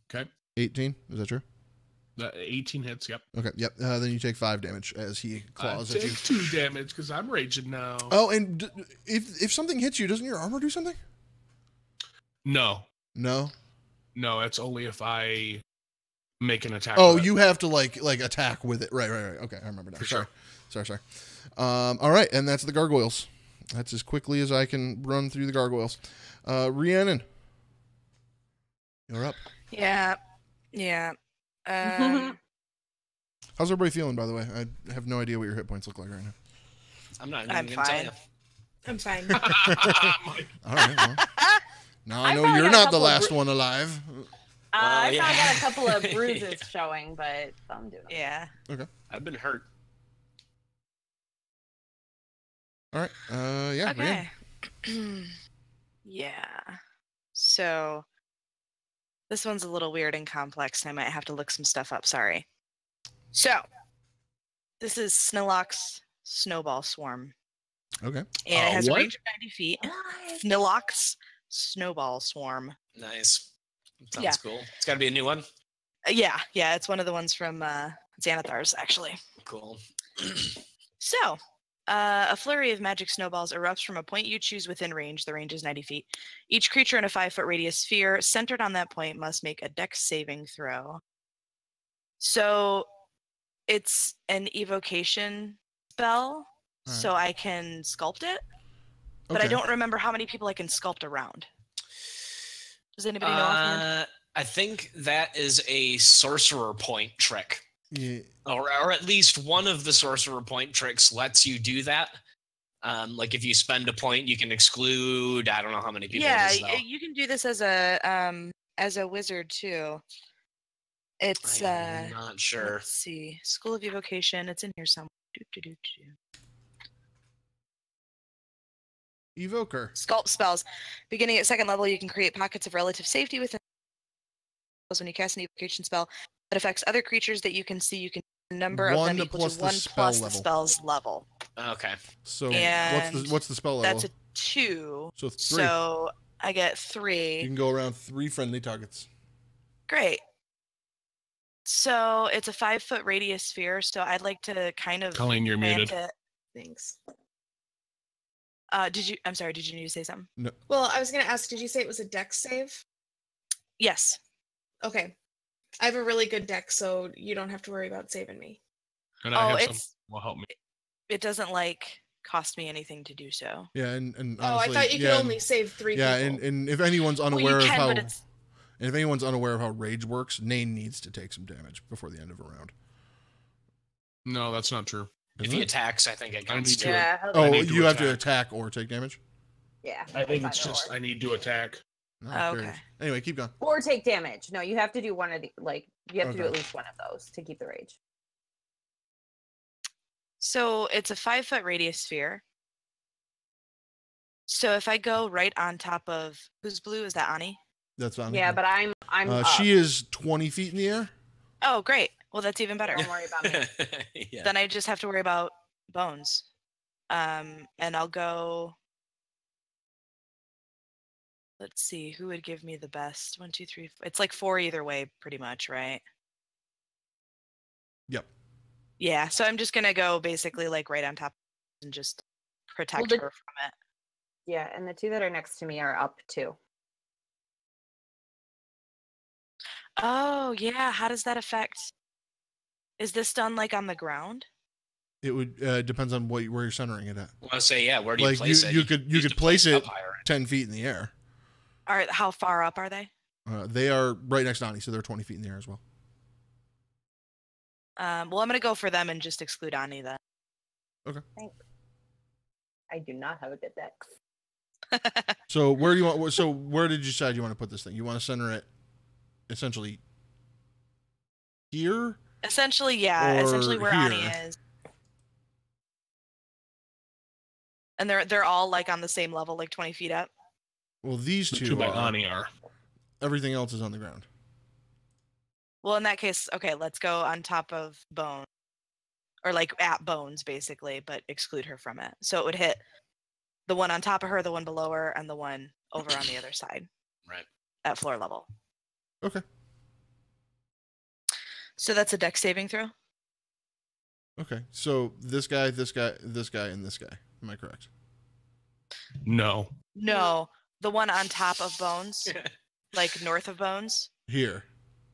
Okay. 18, is that true? 18 hits, yep. Okay, yep. Then you take 5 damage as he claws at you. Take 2 damage because I'm raging now. Oh, and if something hits you, doesn't your armor do something? No. No. No, it's only if I make an attack. Oh, with it. you have to like attack with it. Right. Okay, I remember now. For sure. Sorry. All right, and that's the gargoyles. That's as quickly as I can run through the gargoyles. Rhiannon, you're up. Yeah. How's everybody feeling, by the way? I have no idea what your hit points look like right now. I'm not even I'm going to tell fine. you. I'm fine. All right. Well, now I I know probably you're got a not the couple of last one alive. I yeah. found out a couple of bruises showing, but I'm doing okay. Yeah. I've been hurt. All right. Yeah. Rhiannon. Okay. Yeah. So this one's a little weird and complex, and I might have to look some stuff up. Sorry. So this is Snillock's Snowball Swarm. Okay. And it has what? a range of 90 feet. Snillock's Snowball Swarm. Nice. Sounds Yeah. cool. It's got to be a new one. Yeah, it's one of the ones from Xanathar's, actually. Cool. So, a flurry of magic snowballs erupts from a point you choose within range. The range is 90 feet. Each creature in a 5-foot radius sphere centered on that point must make a dex saving throw. So, it's an evocation spell, so I can sculpt it, but I don't remember how many people I can sculpt around. Does anybody know offhand? I think that is a sorcerer point trick. Yeah. Or at least one of the sorcerer point tricks lets you do that. Like if you spend a point, you can exclude. I don't know how many people. Yeah, it is, though. you can do this as a wizard too. It's I'm not sure. Let's see, School of Evocation. It's in here somewhere. Evoker. Sculpt spells. Beginning at 2nd level, you can create pockets of relative safety within. When you cast an evocation spell that affects other creatures that you can see, you can number of them equal to 1 plus the spell's level. Okay. So And what's the spell level? That's a 2. So 3. So I get 3. You can go around 3 friendly targets. Great. So it's a 5-foot radius sphere. So I'd like to kind of. Colleen, you're muted. Thanks. I'm sorry, did you need to say something? No. Well, I was going to ask, did you say it was a dex save? Yes. Okay. I have a really good deck, so you don't have to worry about saving me. And I have some will help me. It doesn't cost me anything to do so. Yeah, and honestly, I thought you could only save 3 people. Yeah, and if anyone's unaware If anyone's unaware of how rage works, Nain needs to take some damage before the end of a round. No, that's not true. If he attacks, I think it counts need too. to. Yeah. Oh, need to you have to attack. attack or take damage? Yeah. I think it's just I need to attack. No, Okay. curious. Anyway, keep going. Or take damage. No, you have to do one of the you have to do Okay. at least one of those to keep the rage. So it's a 5-foot radius sphere. So if I go right on top of who's blue, is that Ani? That's on. Yeah, but I'm up. She is 20 feet in the air. Oh, great. Well, that's even better. Don't worry about me. Yeah. Then I just have to worry about bones. And I'll go. Let's see, who would give me the best? 1, 2, 3. It's like 4 either way, pretty much, right? Yep. Yeah, so I'm just gonna go basically like right on top and just protect her from it. Yeah, and the 2 that are next to me are up too. Oh yeah, how does that affect? Is this done like on the ground? It would depends on where you're centering it at. Well, I say, yeah. Where do you place it? You could used to place it up higher. 10 feet in the air. How far up are they? They are right next to Ani, so they're 20 feet in the air as well. Well, I'm gonna go for them and just exclude Ani then. Okay. Thanks. I do not have a good dex. So where do you want? So where did you decide you want to put this thing? You want to center it essentially here? Essentially, yeah. Or Essentially where Ani here. is. And they're all like on the same level, like 20 feet up. Well, these The two two by are. Ani are. Everything else is on the ground. Well, in that case, okay, let's go on top of Bone. Or like at Bones, basically, but exclude her from it. So it would hit the one on top of her, the one below her, and the one over on the other side. Right. At floor level. Okay. So that's a dex saving throw? Okay. So this guy, this guy, this guy, and this guy. Am I correct? No. No. The one on top of Bones, like north of Bones. Here,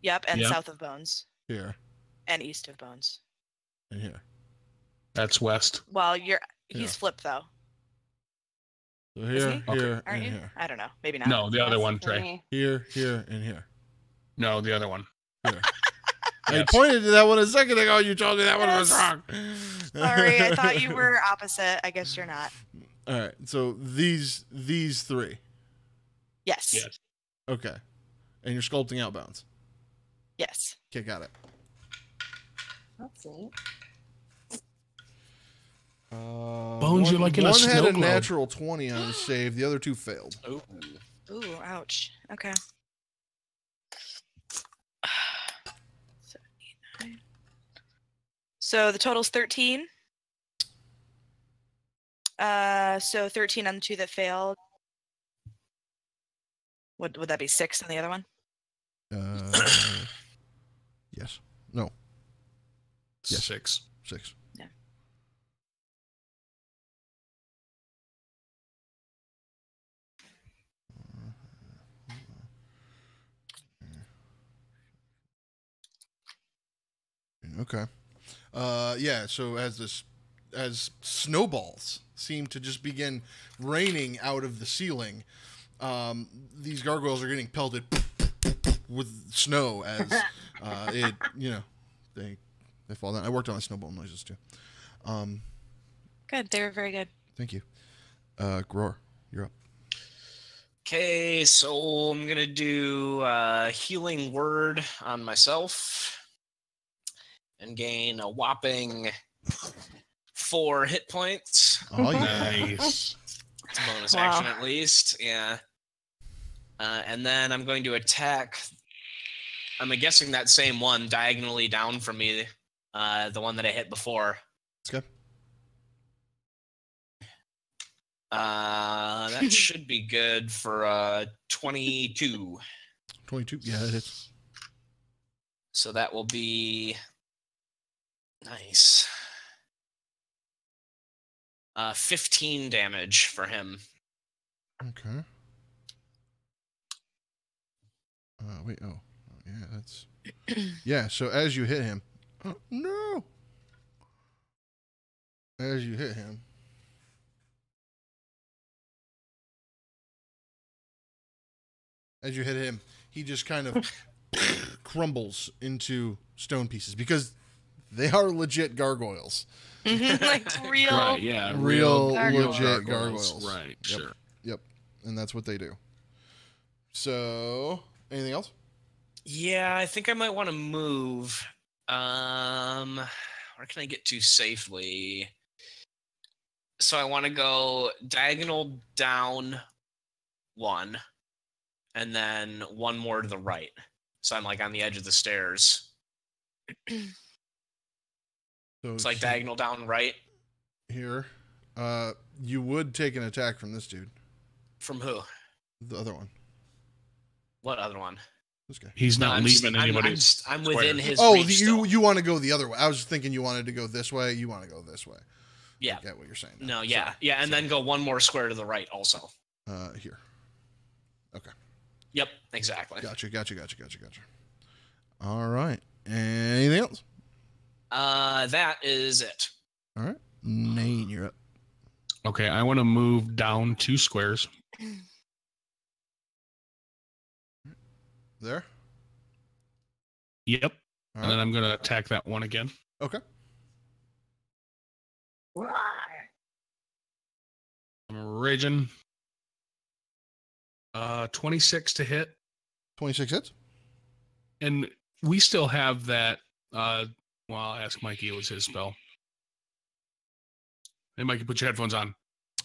Yep, and Yep. south of Bones. here, And east of Bones. and here. That's west. Well, Yeah. he's flipped though. So Isn't here, he? here, Aren't and you? here. I don't know. Maybe not. No, the other one, For Trey. me. Here, here, and here. No, the other one. Here. I Yes. pointed to that one a second ago. You told me that one was Yes. wrong. Sorry, I thought you were opposite. I guess you're not. All right. So these 3. Yes. Yes. Okay. And you're sculpting outbounds. Yes. Okay, got it. That's neat. Bones, you're like in a one had snow a globe. natural 20 on his save. The other 2 failed. Ooh. Ooh, ouch. Okay. 7, 8, 9. So the total's 13. So 13 on the 2 that failed. Would that be 6 on the other one? Yes. No. Yes. 6. 6. Yeah. Okay. Yeah. So as snowballs seem to just begin raining out of the ceiling, these gargoyles are getting pelted with snow as it, they fall down. I worked on the snowball noises too. Good. They were very good. Thank you. Gror, you're up. Okay, so I'm gonna do healing word on myself and gain a whopping 4 hit points. Oh, Nice. It's a bonus action at least, yeah. And then I'm going to attack. I'm guessing that same one diagonally down from me, the one that I hit before. Okay. That should be good for 22. 22. Yeah, it is. So that will be nice. 15 damage for him. Okay. Wait. Oh, yeah. That's. Yeah. So as you hit him, oh, no. As you hit him. As you hit him, he just kind of crumbles into stone pieces because they are legit gargoyles. Like real. Right, yeah. Real gargoyles. legit gargoyles. Right, Yep. sure. Yep. And that's what they do. So, anything else? Yeah, I think I might want to move. Where can I get to safely? So I want to go diagonal down 1, and then 1 more to the right. So I'm like on the edge of the stairs. So It's like diagonal down right. here. You would take an attack from this dude. From who? The other one. What other one? This guy. He's not I'm leaving anybody. I'm within his Oh, reach still. you want to go the other way. I was thinking you wanted to go this way. You want to go this way. Yeah. I get what you're saying. now. No, yeah. Sorry. Yeah, and then go 1 more square to the right also. Here. Okay. Yep, exactly. Gotcha. All right. Anything else? That is it. All right. Nate, you're up. Okay, I want to move down 2 squares. There? Yep. All And then right. I'm going to attack that one again. Okay. I'm raging. 26 to hit. 26 hits? And we still have that. Well, I'll ask Mikey. It was his spell. Hey, Mikey, put your headphones on.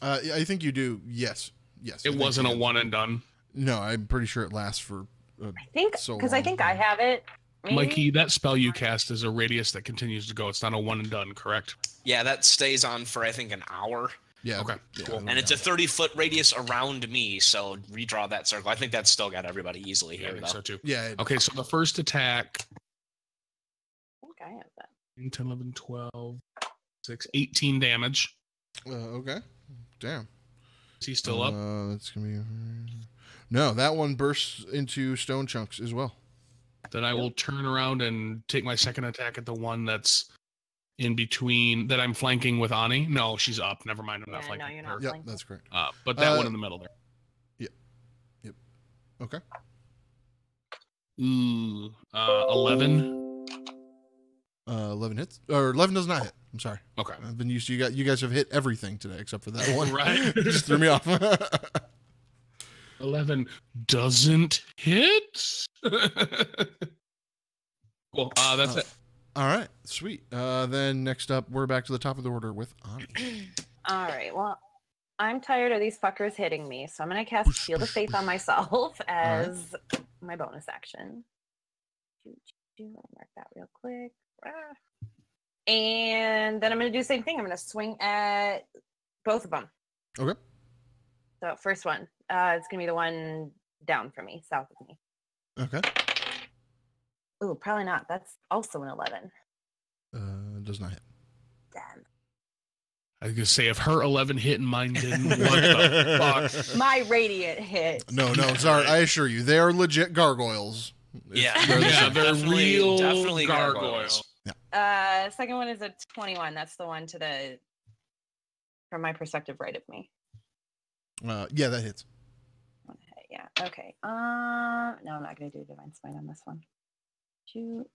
I think you do. Yes. Yes. I It think wasn't you a do. one and done. No, I'm pretty sure it lasts for. I think So because I long. think I have it. Maybe? Mikey, that spell you cast is a radius that continues to go. It's not a one and done, correct? Yeah, that stays on for I think an hour. Yeah. Okay, yeah, cool. I wrote And it's a down. 30-foot radius around me, so redraw that circle. I think that's still got everybody easily Yeah, I here, think though. so too. Yeah. Okay, so the first attack, I think I have that. 10, 11, 12, 6, 18 damage. Okay. Damn. Is he still up? That's gonna be. No, that one bursts into stone chunks as well. Then I will turn around and take my second attack at the one that's in between, that I'm flanking with Ani. No, she's up. Never mind, I'm not Yeah, flanking no, you're her. not. Yep, Flanking. that's correct. But that one in the middle there. Okay. Ooh, 11. 11 hits, or 11 does not hit. I'm sorry. Okay. I've been used to you guys have hit everything today except for that one. Right. Just threw me off. 11 doesn't hit. Cool. That's it. All right, sweet. Then next up, we're back to the top of the order with Ani. All right. Well, I'm tired of these fuckers hitting me, so I'm gonna cast Shield of Faith on myself as my bonus action. I'll mark that real quick. And then I'm gonna do the same thing. I'm gonna swing at both of them. Okay. So first one, it's gonna be the one down from me, south of me. Okay. Ooh, probably not. That's also an 11. Does not hit. Damn. I was gonna say if her 11 hit and mine didn't, what the fuck? My radiant hit. No, Zahrt, I assure you, they are legit gargoyles. Yeah, They're real definitely gargoyles. Second one is a 21. That's the one to the, from my perspective, right of me. Yeah, that hits. Okay, yeah. Okay. No, I'm not gonna do divine smite on this one. Shoot.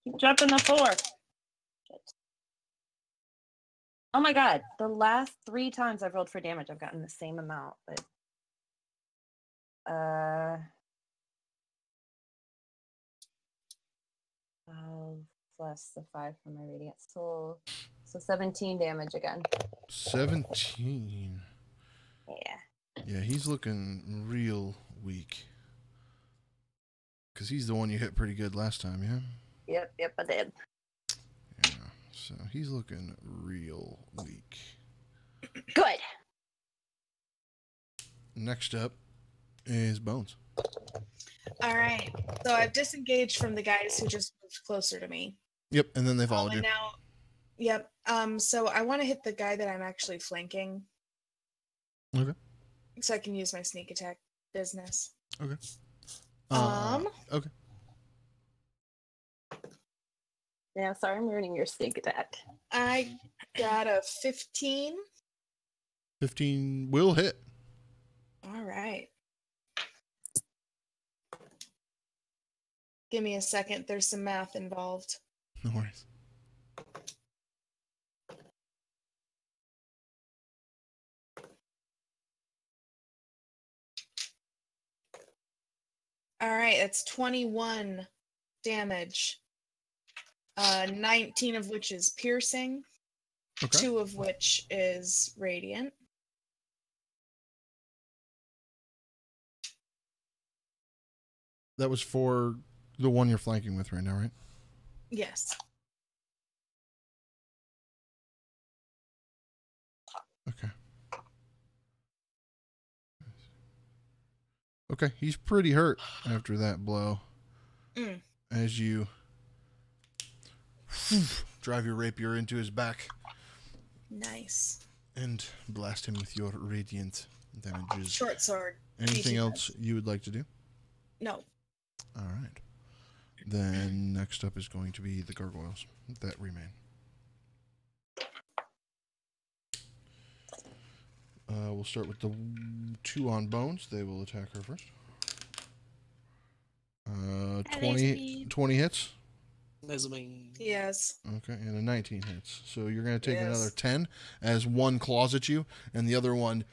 Keep dropping the 4. Shit. Oh my god! The last 3 times I've rolled for damage, I've gotten the same amount. But 12 plus the 5 from my radiant soul, so 17 damage again. 17. Yeah. Yeah, he's looking real weak. Because he's the one you hit pretty good last time, yeah? Yep, I did. Yeah, so he's looking real weak. Good. Next up is Bones. All right. So I've disengaged from the guys who just moved closer to me. Yep, and then they followed you. And now, yep. So I want to hit the guy that I'm actually flanking. Okay. So I can use my sneak attack business. Okay. Okay. Yeah, sorry, I'm ruining your sneak attack. I got a 15. 15 will hit. All right. Give me a second. There's some math involved. No worries. All right, that's 21 damage. 19 of which is piercing. Okay. 2 of which is radiant. That was for the one you're flanking with right now, right? Yes. Okay. Okay, he's pretty hurt after that blow. As you drive your rapier into his back. Nice. And blast him with your radiant damages. Short sword. Anything else you would like to do? No. All right. Then next up is going to be the gargoyles that remain. We'll start with the 2 on Bones. They will attack her first. 20 hits. Yes. Okay, and a 19 hits. So you're going to take another 10 as one claws at you, and the other one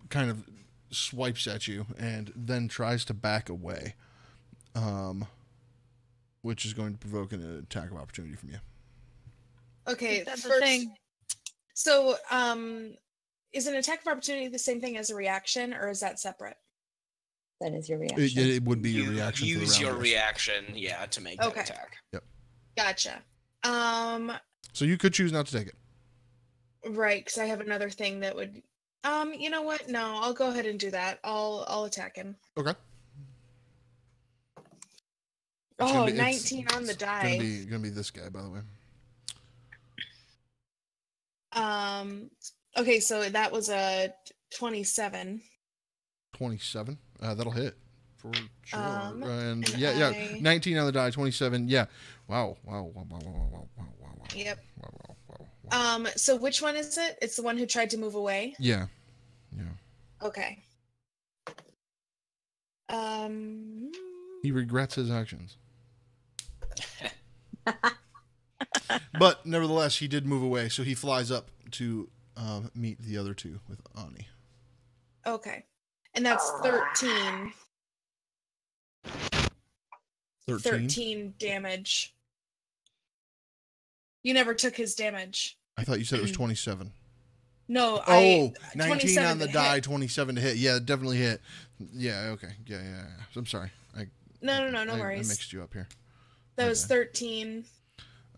kind of swipes at you and then tries to back away, which is going to provoke an attack of opportunity from you. Okay, That's the first, thing. So, is an attack of opportunity the same thing as a reaction, or is that separate? That is your reaction. It would be your reaction. Use for the round, your yes. reaction, yeah, to make that attack. Yep. Gotcha. So you could choose not to take it. Right, because I have another thing that would. You know what? No, I'll go ahead and do that. I'll attack him. Okay. Oh, 19 on the die. Gonna be this guy, by the way. Okay, so that was a 27. 27. That'll hit for sure. And 19 on the die, 27. Yeah. Wow. Yep. Wow. So which one is it? It's the one who tried to move away? Yeah. Okay. He regrets his actions. But nevertheless, he did move away, so he flies up to meet the other 2 with Ani. Okay. And that's 13. 13 damage. You never took his damage. I thought you said it was 27. No, 19 on the die, 27 to hit. Yeah, it definitely hit. Yeah, okay. Yeah. I'm sorry. No worries. I mixed you up here. That was 13,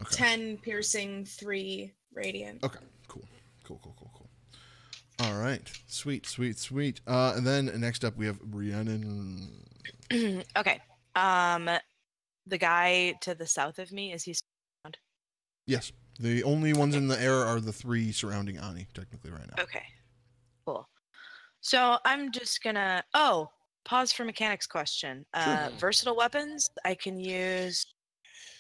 okay. 10 piercing, 3 radiant. Okay, cool. All right. right. Sweet. And then next up we have Rhiannon. Okay. The guy to the south of me, is he still around? Yes. The only ones in the air are the 3 surrounding Ani, technically, right now. Okay. Cool. So I'm just gonna pause for mechanics question. Versatile weapons, I can use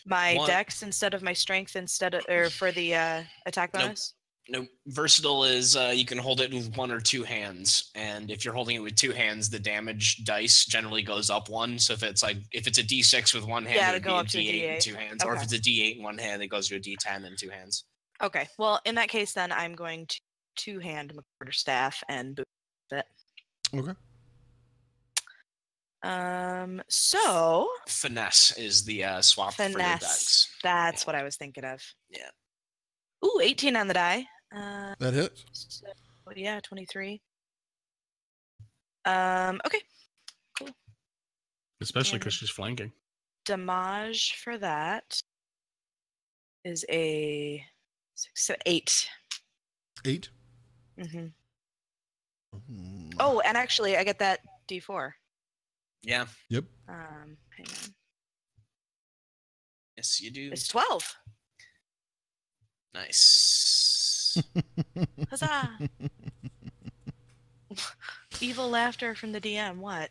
my dex instead of my strength for the attack bonus? No, versatile is you can hold it with 1 or 2 hands, and if you're holding it with 2 hands, the damage dice generally goes up 1. So if it's a D6 with 1 hand, it would be a D8 in 2 hands, or if it's a D8 in 1 hand, it goes to a D10 in 2 hands. Okay, well in that case, then I'm going to 2-hand my quarterstaff and boot it. Okay. So finesse is the swap for the dex. That's what I was thinking of. Yeah. Ooh, 18 on the die. That hits. So, yeah, 23. Okay, cool. Especially because she's flanking. Damage for that is a 8. 8? Mm-hmm. Oh, and actually, I get that D4. Yeah. Yep. Hang on. Yes, you do. It's 12. Nice. Huzzah! Evil laughter from the DM. What?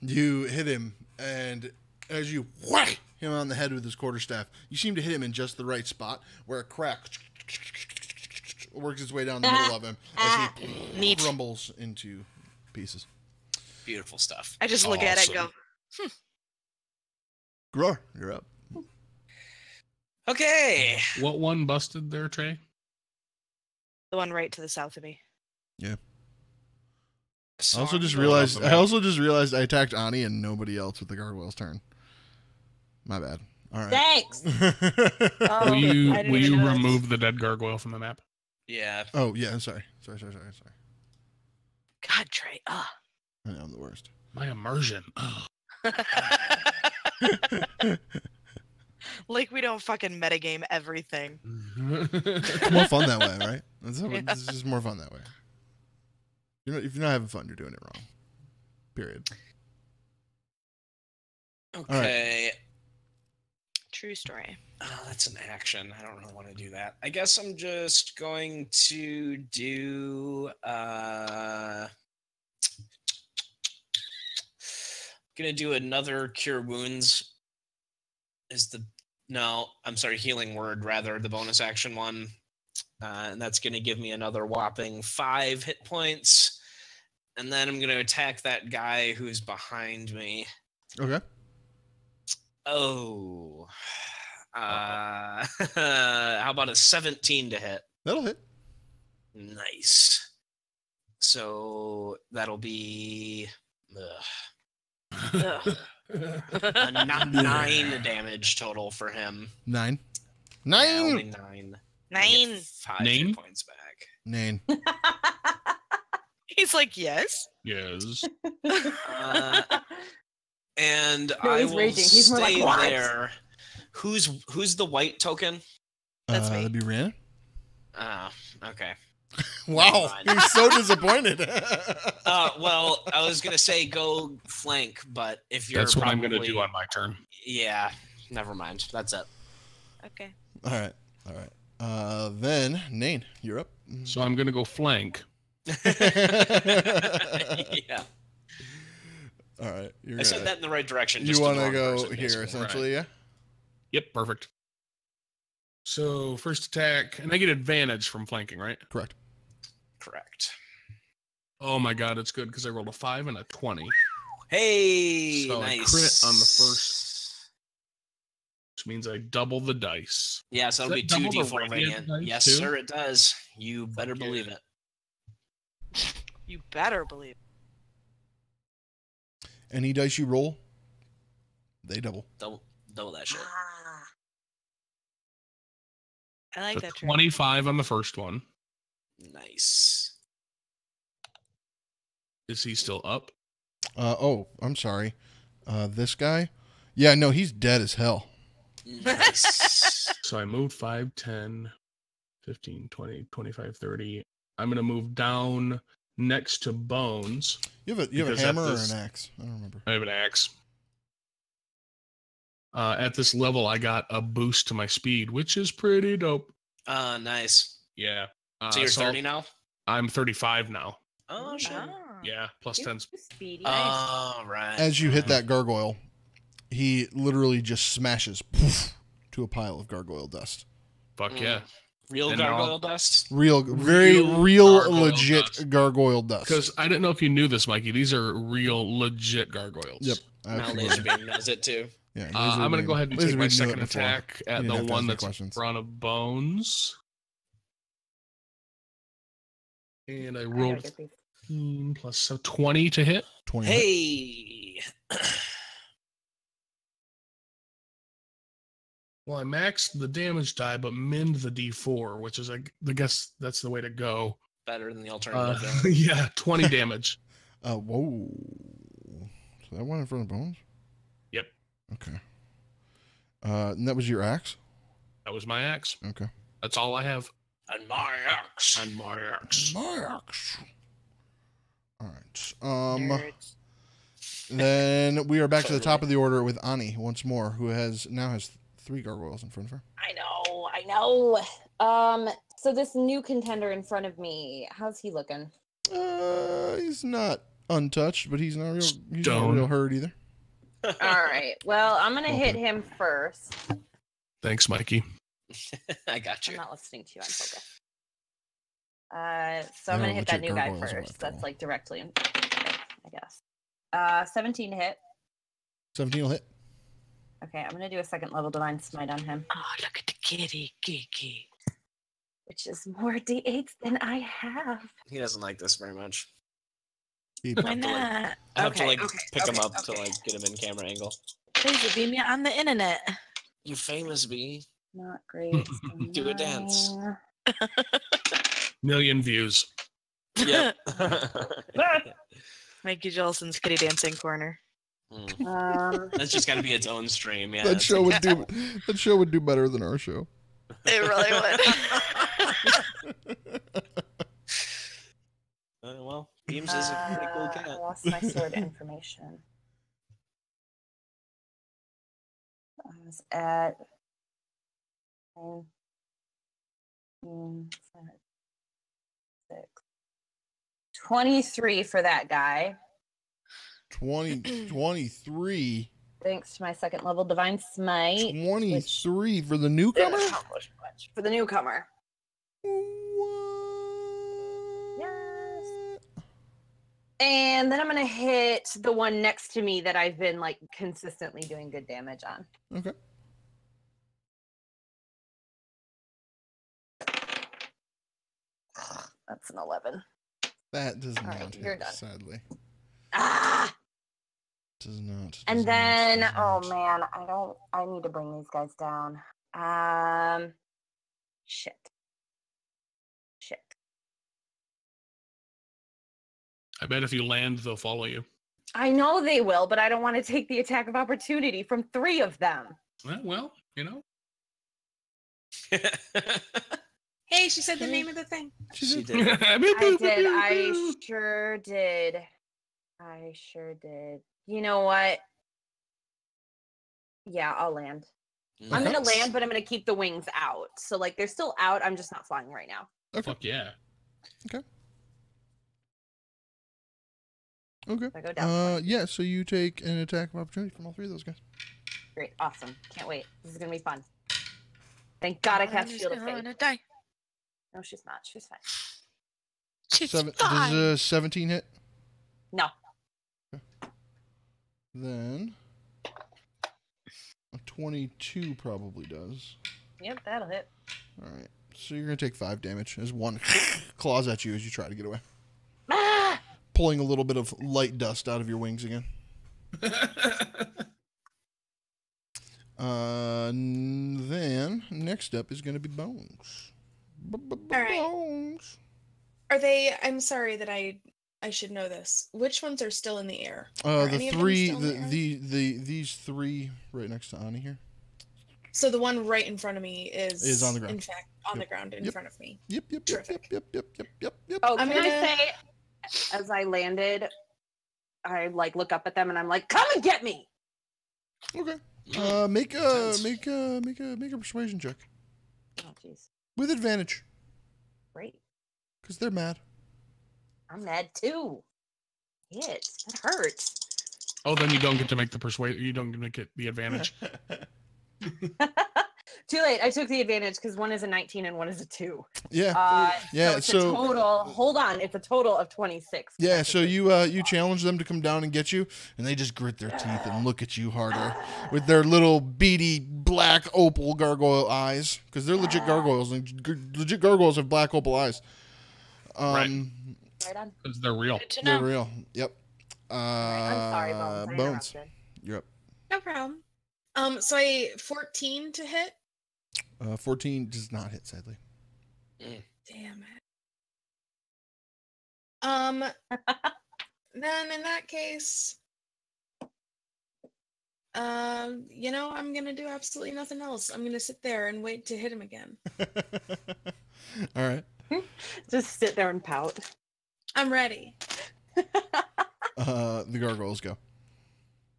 You hit him, and as you whack him on the head with his quarterstaff, you seem to hit him in just the right spot where a crack works its way down the middle of him as he crumbles into pieces. Beautiful stuff. I just look at it and go, Gror, you're up. Okay. What one busted there, Trey? the one right to the south of me. Yeah. I also just realized I attacked Ani and nobody else with the gargoyle's turn. My bad. All right. Thanks. Will you remove the dead gargoyle from the map? Yeah. Oh yeah. Sorry. God, Trey. I know I'm the worst. My immersion. Oh. Like we don't fucking metagame everything. It's more fun that way, right? It's just more fun that way. If you're not having fun, you're doing it wrong. Period. Okay. Right. True story. Oh, that's an action. I don't really want to do that. I guess I'm just going to do gonna do another cure wounds. Healing word rather, the bonus action one. And that's gonna give me another whopping 5 hit points. And then I'm gonna attack that guy who's behind me. Okay. Oh. How about a 17 to hit? That'll hit. Nice. So that'll be Ugh. a 9 damage total for him. 9. Yeah, only 9. 9. 5 hit points back. 9. He's like, yes. Yes. And No, I he's will raging. He's more like, stay "What?" there. Who's the white token? That's me. That'd be Rhiannon. Okay. Wow, you're so disappointed. Well, I was gonna say go flank, but if you're that's what I'm gonna do on my turn. Yeah, never mind. That's it. Okay. All right. Then Nain, you're up. So I'm gonna go flank. Yeah. All right. I said that in the right direction. You want to go here, essentially, right. Yeah? Yep, perfect. So first attack, and I get advantage from flanking, right? Correct. Oh my god, it's good because I rolled a 5 and a 20. Hey, so nice. I crit on the first, which means I double the dice. Yeah, so it'll be 2d4 radiant. Yes, too? sir, it does. You better believe it. You better believe. Any dice you roll, they double. Double that shit. I like So that. 25 on the first one. Nice. Is he still up? I'm sorry. This guy? Yeah, no, he's dead as hell. Nice. So I moved 5, 10, 15, 20, 25, 30. I'm going to move down next to Bones. You have a Because hammer or at an axe? I don't remember. I have an axe. At this level, I got a boost to my speed, which is pretty dope. Nice. Yeah. So you're 30 now? I'm 35 now. Oh, shit. Yeah, plus 10. Speedy. Oh, right. As you hit that gargoyle, he literally just smashes poof, to a pile of gargoyle dust. Fuck yeah. Real And gargoyle dust? Very real gargoyle legit dust. gargoyle dust. Because I didn't know if you knew this, Mikey. These are real legit gargoyles. Yep. Now Laser Beam knows it too. Yeah, I'm going to go ahead and take my second before. attack at the one that's in front of Bones. And I rolled 15 plus so 20 to hit. 20. Hey! Well, I maxed the damage die, but minned the D4, which is, I guess that's the way to go. Better than the alternative. Yeah, 20 damage. Whoa. So that one in front of Bones? Yep. Okay. And that was your axe? That was my axe. Okay. That's all I have. And my axe. And my axe. My axe. All right. Nerds. Then we are back to the top of the order with Ani once more, who now has 3 gargoyles in front of her. I know. So this new contender in front of me, how's he looking? He's not untouched, but he's not Stone. real hurt either. All right. Well, I'm gonna hit Okay. him first. Thanks, Mikey. I got you. I'm not listening to you. I'm focused. So I'm gonna hit that new guy first. That's like directly in, I guess. 17 to hit. 17 will hit. Okay, I'm gonna do a second level divine smite on him, Oh, look at the kitty, Kiki. which is more d8s than I have. He doesn't like this very much. Why not? I have to Okay, pick him okay, up to get him in camera angle. Please be me on the internet. You famous bee. Not great. Do a dance. Million views. Yep. Mikey Olsen's kitty dancing corner. That's just got to be its own stream. Yeah. That show would do better than our show. It really would. Well, Beams is a pretty cool I cat. lost my sword information. I was at 23 for that guy. 23. Thanks to my second level divine smite. 23 for the newcomer? Didn't accomplish much for the newcomer. Yes. And then I'm gonna hit the one next to me that I've been like consistently doing good damage on. Okay. That's an 11. That does All right, not you're hit, done. sadly. Ah! Does not. And does then, not, oh does not. man, I need to bring these guys down. Shit. I bet if you land, they'll follow you. I know they will, but I don't want to take the attack of opportunity from 3 of them. Well, you know. Hey, she said the name of the thing. She did. I sure did. You know what? Yeah, I'll land. I'm gonna land, but I'm gonna keep the wings out. So like they're still out. I'm just not flying right now. Okay. Fuck yeah. Okay. I go down. Yeah, so you take an attack of opportunity from all 3 of those guys. Great, awesome. Can't wait. This is gonna be fun. Thank God I cast Shield of Faith. Die. No, she's not. She's fine. She's Does fine. a 17 hit? No. Then a 22 probably does. Yep, that'll hit. All right. So you're going to take 5 damage as one claws at you as you try to get away. Ah! Pulling a little bit of light dust out of your wings again. Then next up is going to be Bones. right. Bones. Are they? I'm sorry that I should know this. Which ones are still in the air? Are The any of them 3, still in the air? these 3 right next to Ani here. So the one right in front of me is on the ground. In fact, on the ground in front of me. Yep. Terrific. Yep. Oh, I'm can I gonna- say, as I landed, I like look up at them and I'm like, "Come and get me!" Okay. Mm. Make a persuasion check Oh, jeez, with advantage great. because they're mad. I'm mad too. It that hurts. Oh, then you don't get to make the persuade. You don't get the advantage. Too late. I took the advantage because one is a 19 and one is a 2. Yeah. Yeah, So it's so- a total. Hold on, it's a total of 26. Yeah, so you challenge them to come down and get you, and they just grit their teeth and look at you harder with their little beady black opal gargoyle eyes, because they're legit gargoyles, and legit gargoyles have black opal eyes. Right. Right on. Because they're real. Good to They're know. real. Yep. I'm sorry, Bones. I Bones. interrupted. You're up. No problem. So I 14 to hit. 14 does not hit, sadly. Damn it. Then in that case, I'm gonna do absolutely nothing else. I'm gonna sit there and wait to hit him again. All right. Just sit there and pout. I'm ready. The gargoyles go.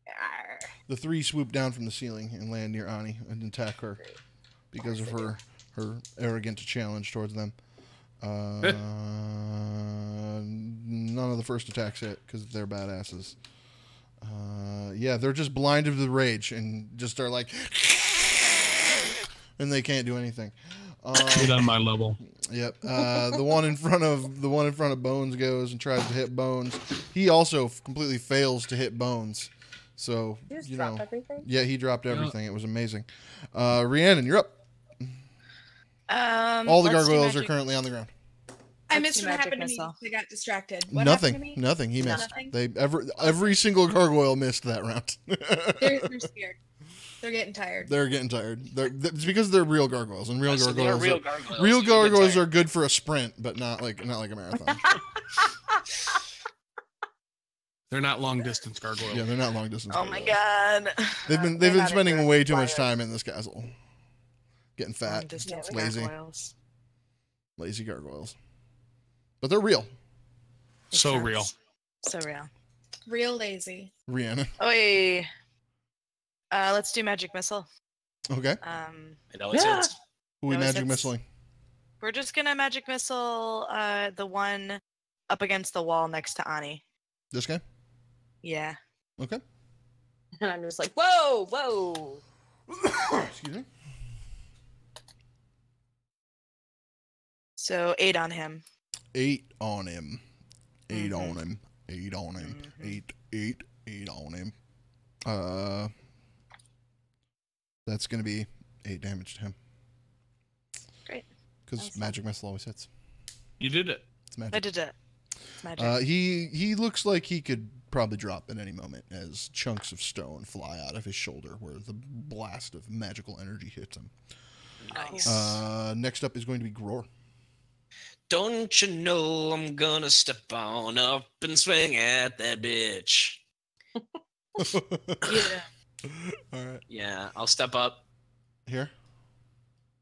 Arr. The 3 swoop down from the ceiling and land near Ani and attack her because of her arrogant challenge towards them. None of the first attacks hit because they're badasses. Yeah, they're just blinded with rage and just are like, and they can't do anything. Get on my level. Yep. The one in front of Bones goes and tries to hit Bones. He also completely fails to hit Bones. So You just drop know, everything? yeah, he dropped everything. It was amazing. Rhiannon, you're up. All the let's do gargoyles are magic- currently on the ground. I Let's missed do what magic happened to missile. me. I got distracted. What happened to me? Nothing. He missed. Nothing? They every single gargoyle missed that round. They're scared. They're getting tired. They're getting tired. It's because they're real gargoyles, and real So they are gargoyles. real gargoyles. Real You get gargoyles tired. are good for a sprint, but not like a marathon. They're not long distance gargoyles. Yeah, they're not long distance. Oh my gargoyles. god. They've been They're not spending into way too much flyers. time in this castle, getting fat, Long-distance lazy, gargoyles. lazy gargoyles. But they're real. So real. So real. Real lazy. Rhiannon. Oi. Let's do magic missile. Okay. It always hits. Who we No, magic it's- missiling? We're just gonna magic missile the one up against the wall next to Ani. This guy. Yeah. Okay. And I'm just like, whoa, whoa. Excuse me. So 8 on him. 8 on him. 8 Mhm. on him. 8 on him. Mhm. 8 on him. That's gonna be 8 damage to him. Great. Because Awesome. magic missile always hits. You did it. It's magic. I did it. It's magic. He looks like he could probably drop at any moment as chunks of stone fly out of his shoulder where the blast of magical energy hits him. Nice. Next up is going to be Gror. Don't you know I'm gonna step on up and swing at that bitch? Yeah. All right. Yeah, I'll step up. Here.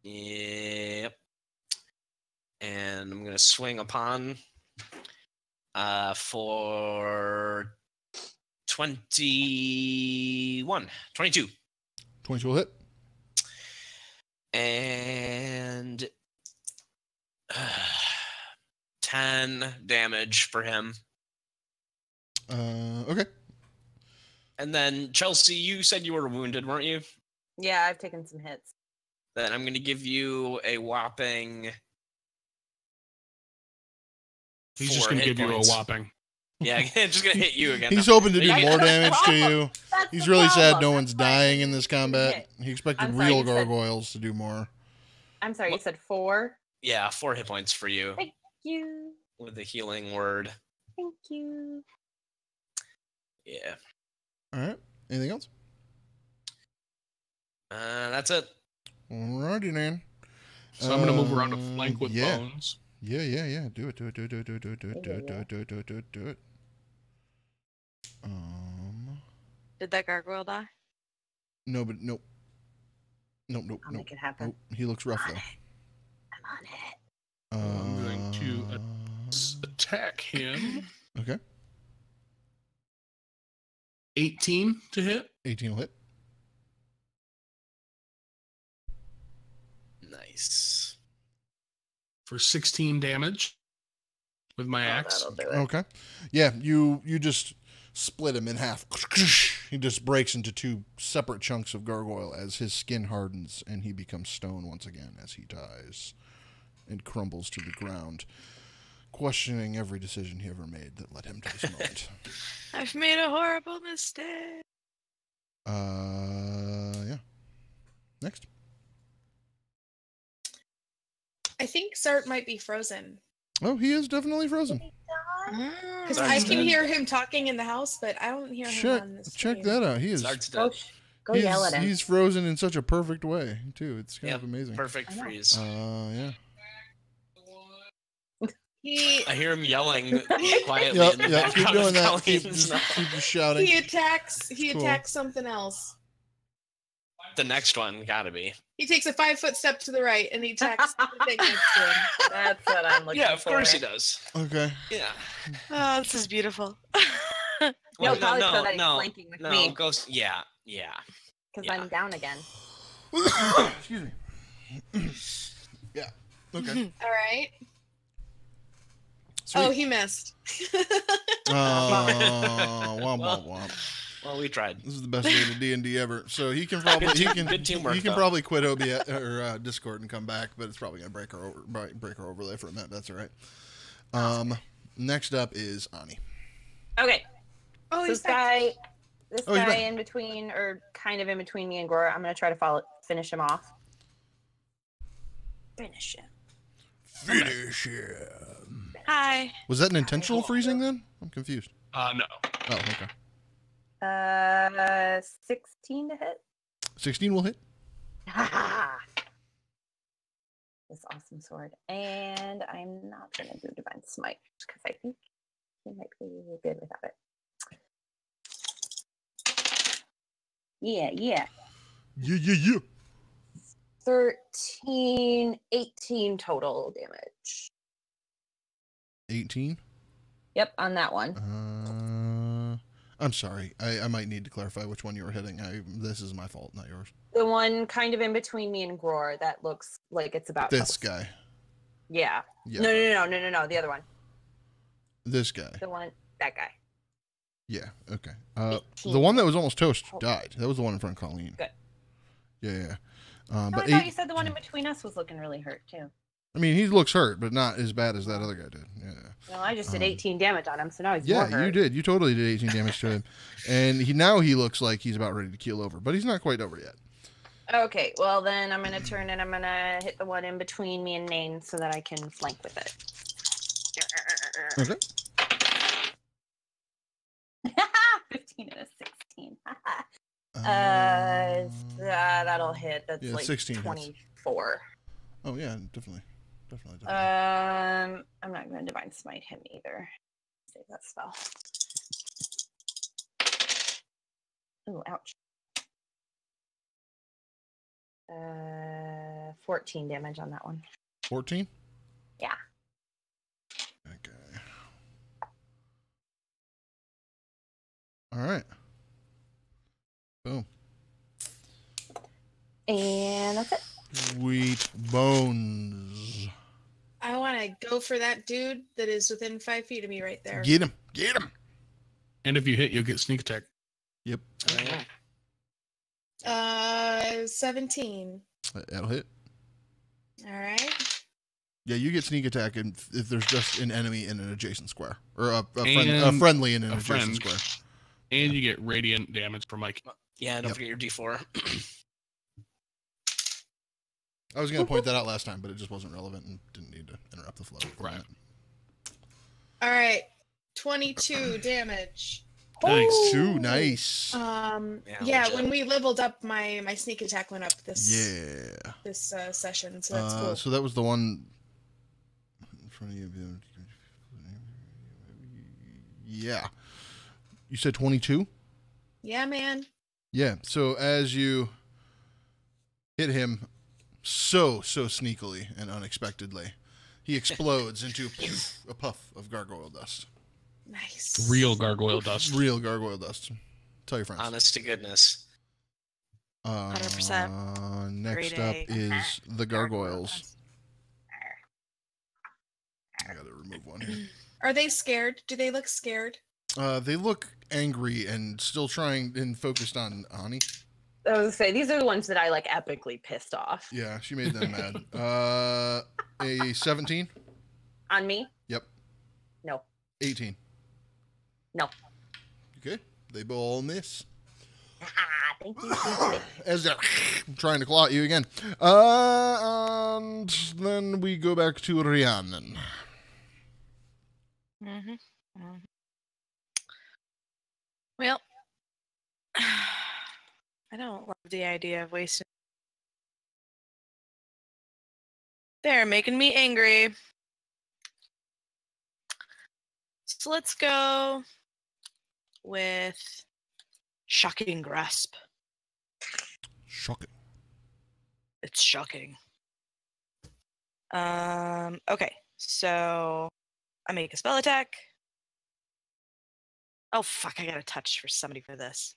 Yep. And I'm gonna swing upon for 22. 22 will hit. And 10 damage for him. Okay. And then Chelsea, you said you were wounded, weren't you? Yeah, I've taken some hits. Then I'm gonna give you a whopping. He's just 4 going to hit give you a points. whopping. Yeah, just gonna hit you again. He's hoping to do Yeah. more damage to you. That's He's the really sad problem. no one's That's why I dying in didn't this take the combat. hit. He expected I'm sorry, real you said- gargoyles to do more. I'm sorry, What? you said 4. Yeah, 4 hit points for you Thank you. with the healing word. Thank you. Yeah, All right. Anything else? that's it. Alrighty, then. So I'm going to move around to flank with yeah. Bones. Yeah. Do it. Did that gargoyle die? No, but nope. Nope. I'll make it happen. Nope. He looks rough I'm though. on it. I'm going to attack him. Okay. 18 to hit 18 will hit. Nice. for 16 damage with my axe. That'll do it. Okay. Yeah, you just split him in half. He just breaks into two separate chunks of gargoyle as his skin hardens and he becomes stone once again as he dies and crumbles to the ground, questioning every decision he ever made that led him to this moment. I've made a horrible mistake. Yeah. Next. I think Zahrt might be frozen. Oh, he is definitely frozen. Because Zart's I can dead. hear him talking in the house, but I don't hear him on the Check stream. that out. He is. Zart's Go, dead. go yell at him. He's frozen in such a perfect way too. It's kind Yep, of amazing. Perfect I know. freeze. Yeah. He I hear him yelling quietly Yep. in the Yep. Keep background doing of that. Keep Colleen's just shouting. he attacks Cool. something else. The next one gotta be. He takes a 5-foot step to the right and he attacks the thing next to him. That's what I'm looking for. Yeah, of course he does. Okay. Yeah. Oh, this is beautiful. No, Well, probably so that he's flanking with no, me. go. Yeah, yeah. Because yeah. I'm down again. Excuse me. Yeah. Okay. All right. Sweet. Oh, he missed. Womp womp womp. Well, we tried. This is the best way to D&D ever. So he can probably Good teamwork, he can though. probably quit OBS or Discord and come back, but it's probably gonna break our overlay for a minute. That's all right. Next up is Ani. Okay. Oh, So he's this back. He's guy back. in between, or kind of in between me and Gora, I'm going to try to finish him off. Finish him. Finish him. Hi. Was that an intentional freezing then? I'm confused. No. Oh, okay. 16 to hit. 16 will hit. This awesome sword. And I'm not going to do Divine Smite because I think he might be good without it. Yeah. Yeah, yeah, yeah. 13, 18 total damage. 18. Yep, on that one. I'm sorry. I might need to clarify which one you were hitting. This is my fault, not yours. The one kind of in between me and Gror that looks like it's about This close. guy. Yeah. Yeah. No, the other one. This guy. The one, that guy. Yeah. Okay. 18. The one that was almost toast died. That was the one in front of Colleen. Good. Yeah. No, But I thought you said the one in between us was looking really hurt too. I mean, he looks hurt, but not as bad as that other guy did. Yeah. Well, I just did 18 damage on him, so now he's Yeah, more hurt. you did. You totally did 18 damage to him, and he looks like he's about ready to keel over, but he's not quite over yet. Okay, well then I'm gonna turn and I'm gonna hit the one in between me and Nain so that I can flank with it. Okay. 15 and a 16. Uh, That'll hit. That's yeah, like 16 hits. 24. Oh yeah, definitely. I'm not gonna Divine Smite him either. Save that spell. Oh, ouch. 14 damage on that one. 14. Yeah. Okay. All right. Boom. And that's it. Sweet bones. I want to go for that dude that is within 5 feet of me right there. Get him. Get him. And if you hit, you'll get sneak attack. Yep. 17. That'll hit. All right. Yeah, you get sneak attack if there's just an enemy in an adjacent square, or a And friendly in an a adjacent friend. square. And you get radiant damage from Mike. Yeah, don't Yep. forget your D4. I was going to point that out last time, but it just wasn't relevant and didn't need to interrupt the flow. for a Right. minute. All right. 22 damage. Nice. Too nice. Yeah, legit. when we leveled up, my sneak attack went up this Yeah. session, so that's cool. So that was the one in front of you. Yeah. You said 22? Yeah, man. Yeah. So as you hit him so sneakily and unexpectedly, he explodes into a puff of gargoyle dust. Nice. Real gargoyle dust. Real gargoyle dust. Tell your friends. Honest to goodness. 100%. Next Grade up A. is the gargoyles. I gotta remove one here. Are they scared? Do they look scared? They look angry and still trying and focused on Ani. I was gonna say these are the ones that I like epically pissed off. Yeah, she made them mad. A 17? On me? Yep. No. 18. No. Okay, they all miss. Thank you. As they're trying to claw at you again. And then we go back to Rhiannon. Well, I don't love the idea of wasting. They're making me angry. So let's go with shocking grasp. Shocking. It's shocking. Okay, so I make a spell attack. Oh fuck! I got a touch for somebody for this.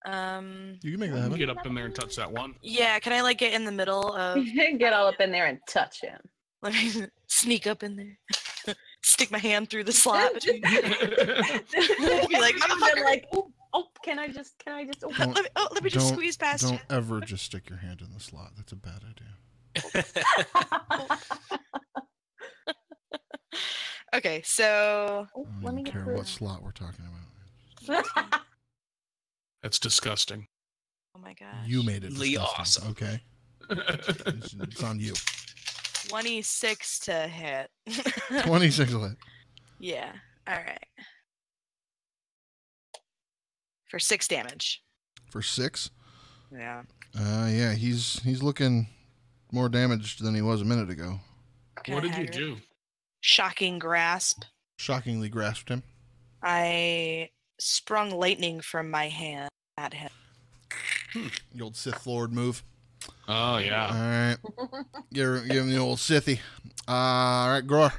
You can make that You can happen. get up in there and touch that one. Yeah, can I like get in the middle of? Get all up in there and touch him. Let me sneak up in there. Stick my hand through the slot. Between be like, Like, oh, can I just? Oh, Don't- let me just don't- squeeze past you. Don't ever just stick your hand in the slot. That's a bad idea. Okay, so oh, I let don't me even get care what the. slot we're talking about. That's disgusting. oh my gosh, You made it. Lee disgusting, awesome. Okay, it's on you. 26 to hit. 26 will hit. Yeah. All right. For 6 damage. For 6. Yeah. Yeah, he's looking more damaged than he was a minute ago. What did you do? Shocking grasp. Shockingly grasped him. I sprung lightning from my hand at him. The old Sith Lord move. Oh, yeah. All right. Give him the old Sithy. All right, Gror.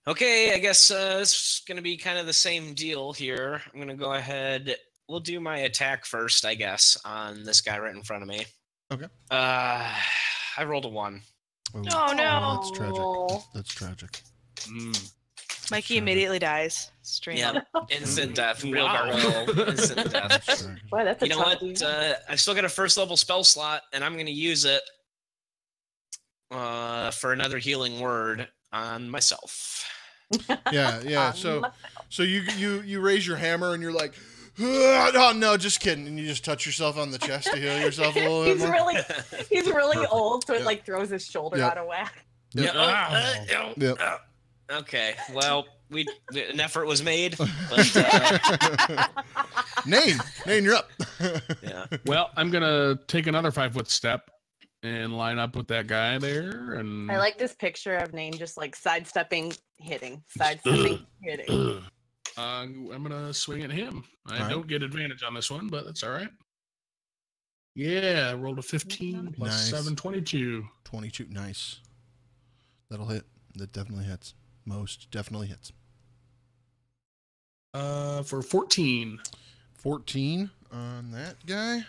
Okay, I guess it's going to be kind of the same deal here. I'm going to go ahead. We'll do my attack first, I guess, on this guy right in front of me. Okay. I rolled a 1. Oh, no. That's tragic. That's tragic. Mikey Sure. immediately dies. Straight Yeah, up. instant death. Real Wow. gargoyle. Instant death. That's tragic. Boy, that's a You know what? tough I've still got a first level spell slot, and I'm going to use it for another healing word on myself. Yeah. So you raise your hammer and you're like, oh no, just kidding, and you just touch yourself on the chest to heal yourself a little bit more. He's really old, so it Yeah. like throws his shoulder Yeah. out of whack. Yep. Yep. Okay, well, an effort was made, but Name, you're up. yeah. Well, I'm going to take another 5-foot step and line up with that guy there. And I like this picture of Nain just like sidestepping, hitting, sidestepping, hitting. I'm going to swing at him. I All right. don't get advantage on this one, but that's all right. Yeah, I rolled a 15 plus Nice. 7, 22. 22, nice. That'll hit. That definitely hits. Most definitely hits. For 14. 14 on that guy.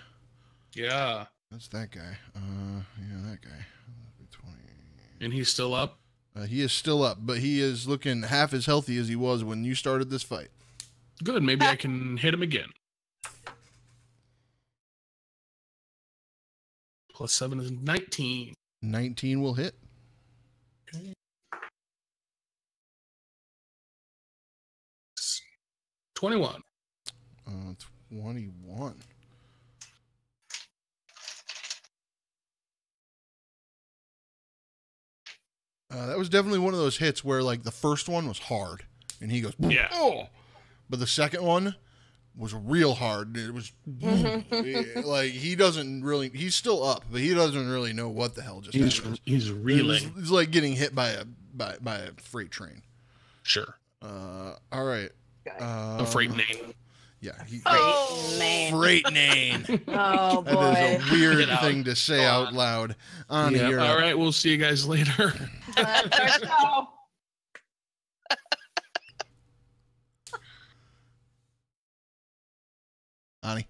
Yeah. That's that guy. Yeah, that guy. 20. And he's still up. He is still up, but he is looking half as healthy as he was when you started this fight. Good. Maybe I can hit him again. Plus 7 is 19. 19 will hit. Okay. 21. 21. That was definitely one of those hits where, like, the first one was hard, and he goes, Yeah. oh, but the second one was real hard. It was like he doesn't really. He's still up, but he doesn't really know what the hell just happened. He's reeling. It's like getting hit by a freight train. Sure. All right. A freight name. Yeah. Great Freight name. name. Oh That boy. is a weird Get out. thing to say Go out on. loud on Yeah. here. All right. We'll see you guys later. Ani.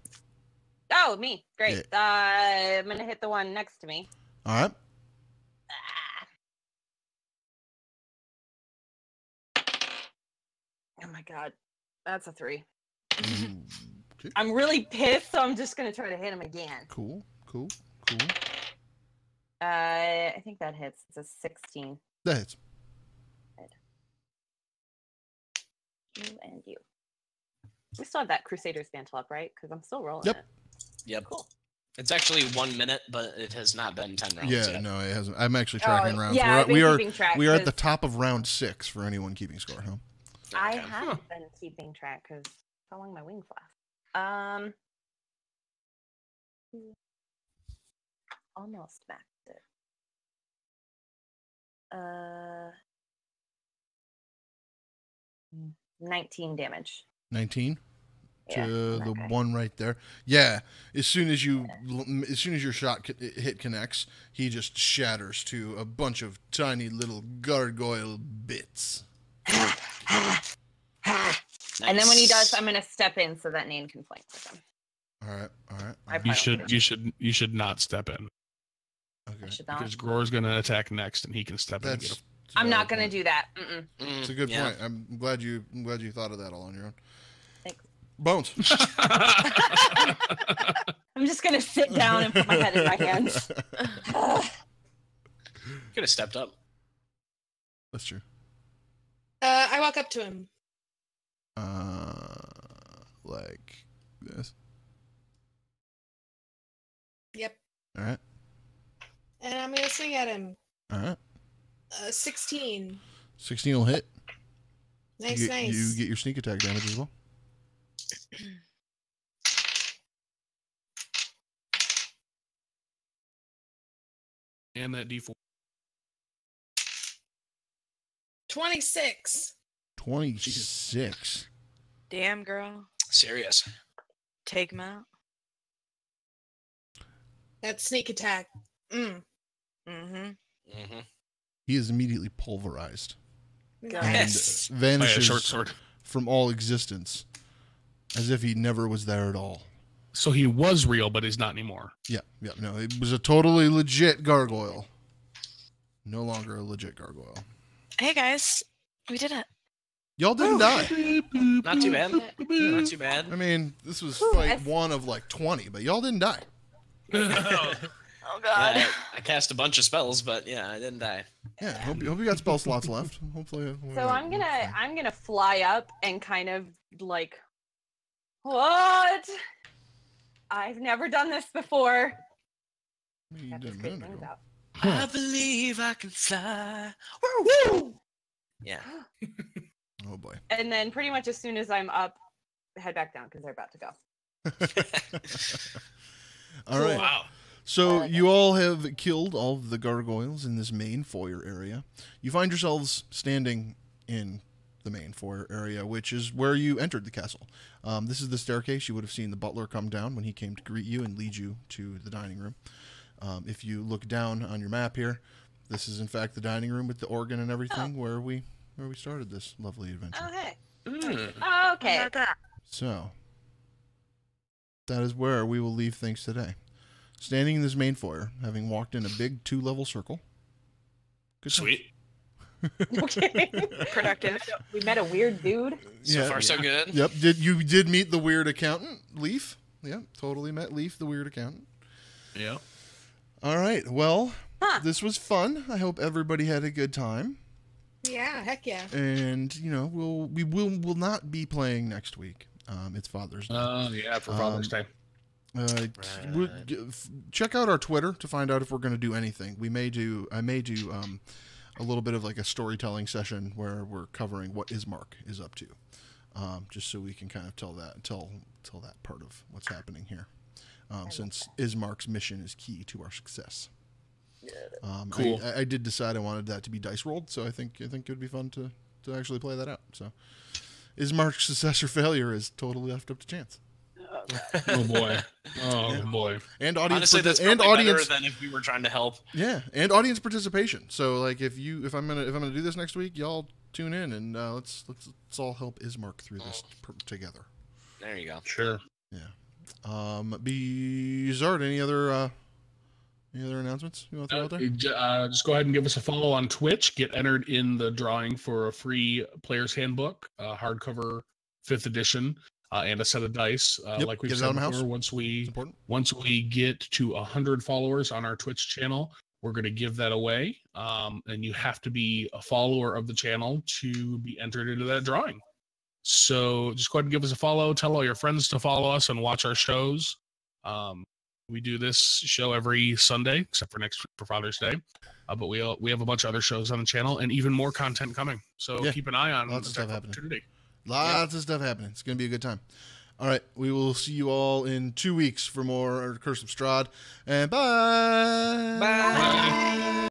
Oh, me. Great. I'm gonna hit the one next to me. All right. Oh my god, that's a 3. Okay. I'm really pissed, so I'm just gonna try to hit him again. Cool. I think that hits. It's a 16. That hits. You and you. We still have that Crusader's mantle up, right? Because I'm still rolling Yep. it. Yep. Cool. It's actually 1 minute, but it has not been 10 rounds Yeah, yet. no, it hasn't. I'm actually tracking rounds. Yeah, we are keeping track. we are at the top of round 6 for anyone keeping score. Huh? I Okay. haven't been keeping track because how long my wings last. Almost maxed it. 19 damage. 19 Yeah, to that the guy. one right there. Yeah, as soon as your shot hit connects, he just shatters to a bunch of tiny little gargoyle bits. And then when he does, I'm gonna step in so that Nane can flank with him. All right. I You should not step in I Okay. should not. because Gror's gonna attack next, and he can step in. And get That's. a I'm not gonna do that. It's a good Yeah. point. I'm glad you thought of that all on your own. Thanks. Bones. I'm just gonna sit down and put my head in my hands. Could have stepped up. That's true. I walk up to him. Like this. Yep. All right. And I'm gonna swing at him. All right. 16. 16 will hit. Nice, you, nice. You get your sneak attack damage as well. and that D4. 26. 26. Damn, girl. Serious. Take him out. That's sneak attack. Mm-hmm. Mm-hmm. He is immediately pulverized and Yes. vanishes short sword. from all existence as if he never was there at all. So he was real, but he's not anymore. Yeah, no, it was a totally legit gargoyle. No longer a legit gargoyle. Hey guys, we did it. Y'all didn't die. Not too bad. Not too bad. I mean, this was Ooh, fight that's- one of like 20, but y'all didn't die. Oh god. Yeah, I cast a bunch of spells, but yeah, I didn't die. Yeah, hope you got spell slots left. Hopefully. So I'm gonna fly up and kind of like, what? I've never done this before. I You have to did a straighten minute things ago. out. I believe I can fly. Woo! Yeah. Oh boy. And then pretty much as soon as I'm up, head back down because they're about to go. All right. Wow. So like you all have killed all of the gargoyles in this main foyer area. You find yourselves standing in the main foyer area, which is where you entered the castle. This is the staircase. You would have seen the butler come down when he came to greet you and lead you to the dining room. If you look down on your map here, this is in fact the dining room with the organ and everything where we started this lovely adventure. Oh hey. Mm. Oh, okay. So that is where we will leave things today. Standing in this main foyer, having walked in a big 2-level circle. Good times. Sweet. Okay. Productive. We met a weird dude. So far, so good. Yep. You did meet the weird accountant, Leaf? Yep. Totally met Leaf, the weird accountant. Yeah. All right. Well, Huh. this was fun. I hope everybody had a good time. Yeah, heck yeah. And we will not be playing next week. It's Father's Day. Yeah, for Father's Day. Check out our Twitter to find out if we're going to do anything. I may do a little bit of like a storytelling session where we're covering what Ismark is up to, just so we can kind of tell that part of what's happening here, since Ismark's mission is key to our success. Cool. I did decide I wanted that to be dice rolled, so I think it would be fun to actually play that out. So, Ismark's success or failure is totally left up to chance. Oh boy. Oh boy. And audience Honestly, that's and probably audience better than if we were trying to help. Yeah, and audience participation. So like if I'm gonna do this next week, y'all tune in and let's all help Ismark through this together. There you go. Sure. Yeah. Zahrt, any other announcements you want to throw out there? Just go ahead and give us a follow on Twitch. Get entered in the drawing for a free player's handbook, hardcover 5th edition, and a set of dice. Like we've said before, once we get to 100 followers on our Twitch channel, we're going to give that away. And you have to be a follower of the channel to be entered into that drawing. So just go ahead and give us a follow. Tell all your friends to follow us and watch our shows. We do this show every Sunday, except for next week for Father's Day. But we have a bunch of other shows on the channel and even more content coming. So keep an eye on lots of stuff happening. Opportunity. Lots of stuff happening. It's going to be a good time. All right. We will see you all in 2 weeks for more Curse of Strahd. And bye. Bye.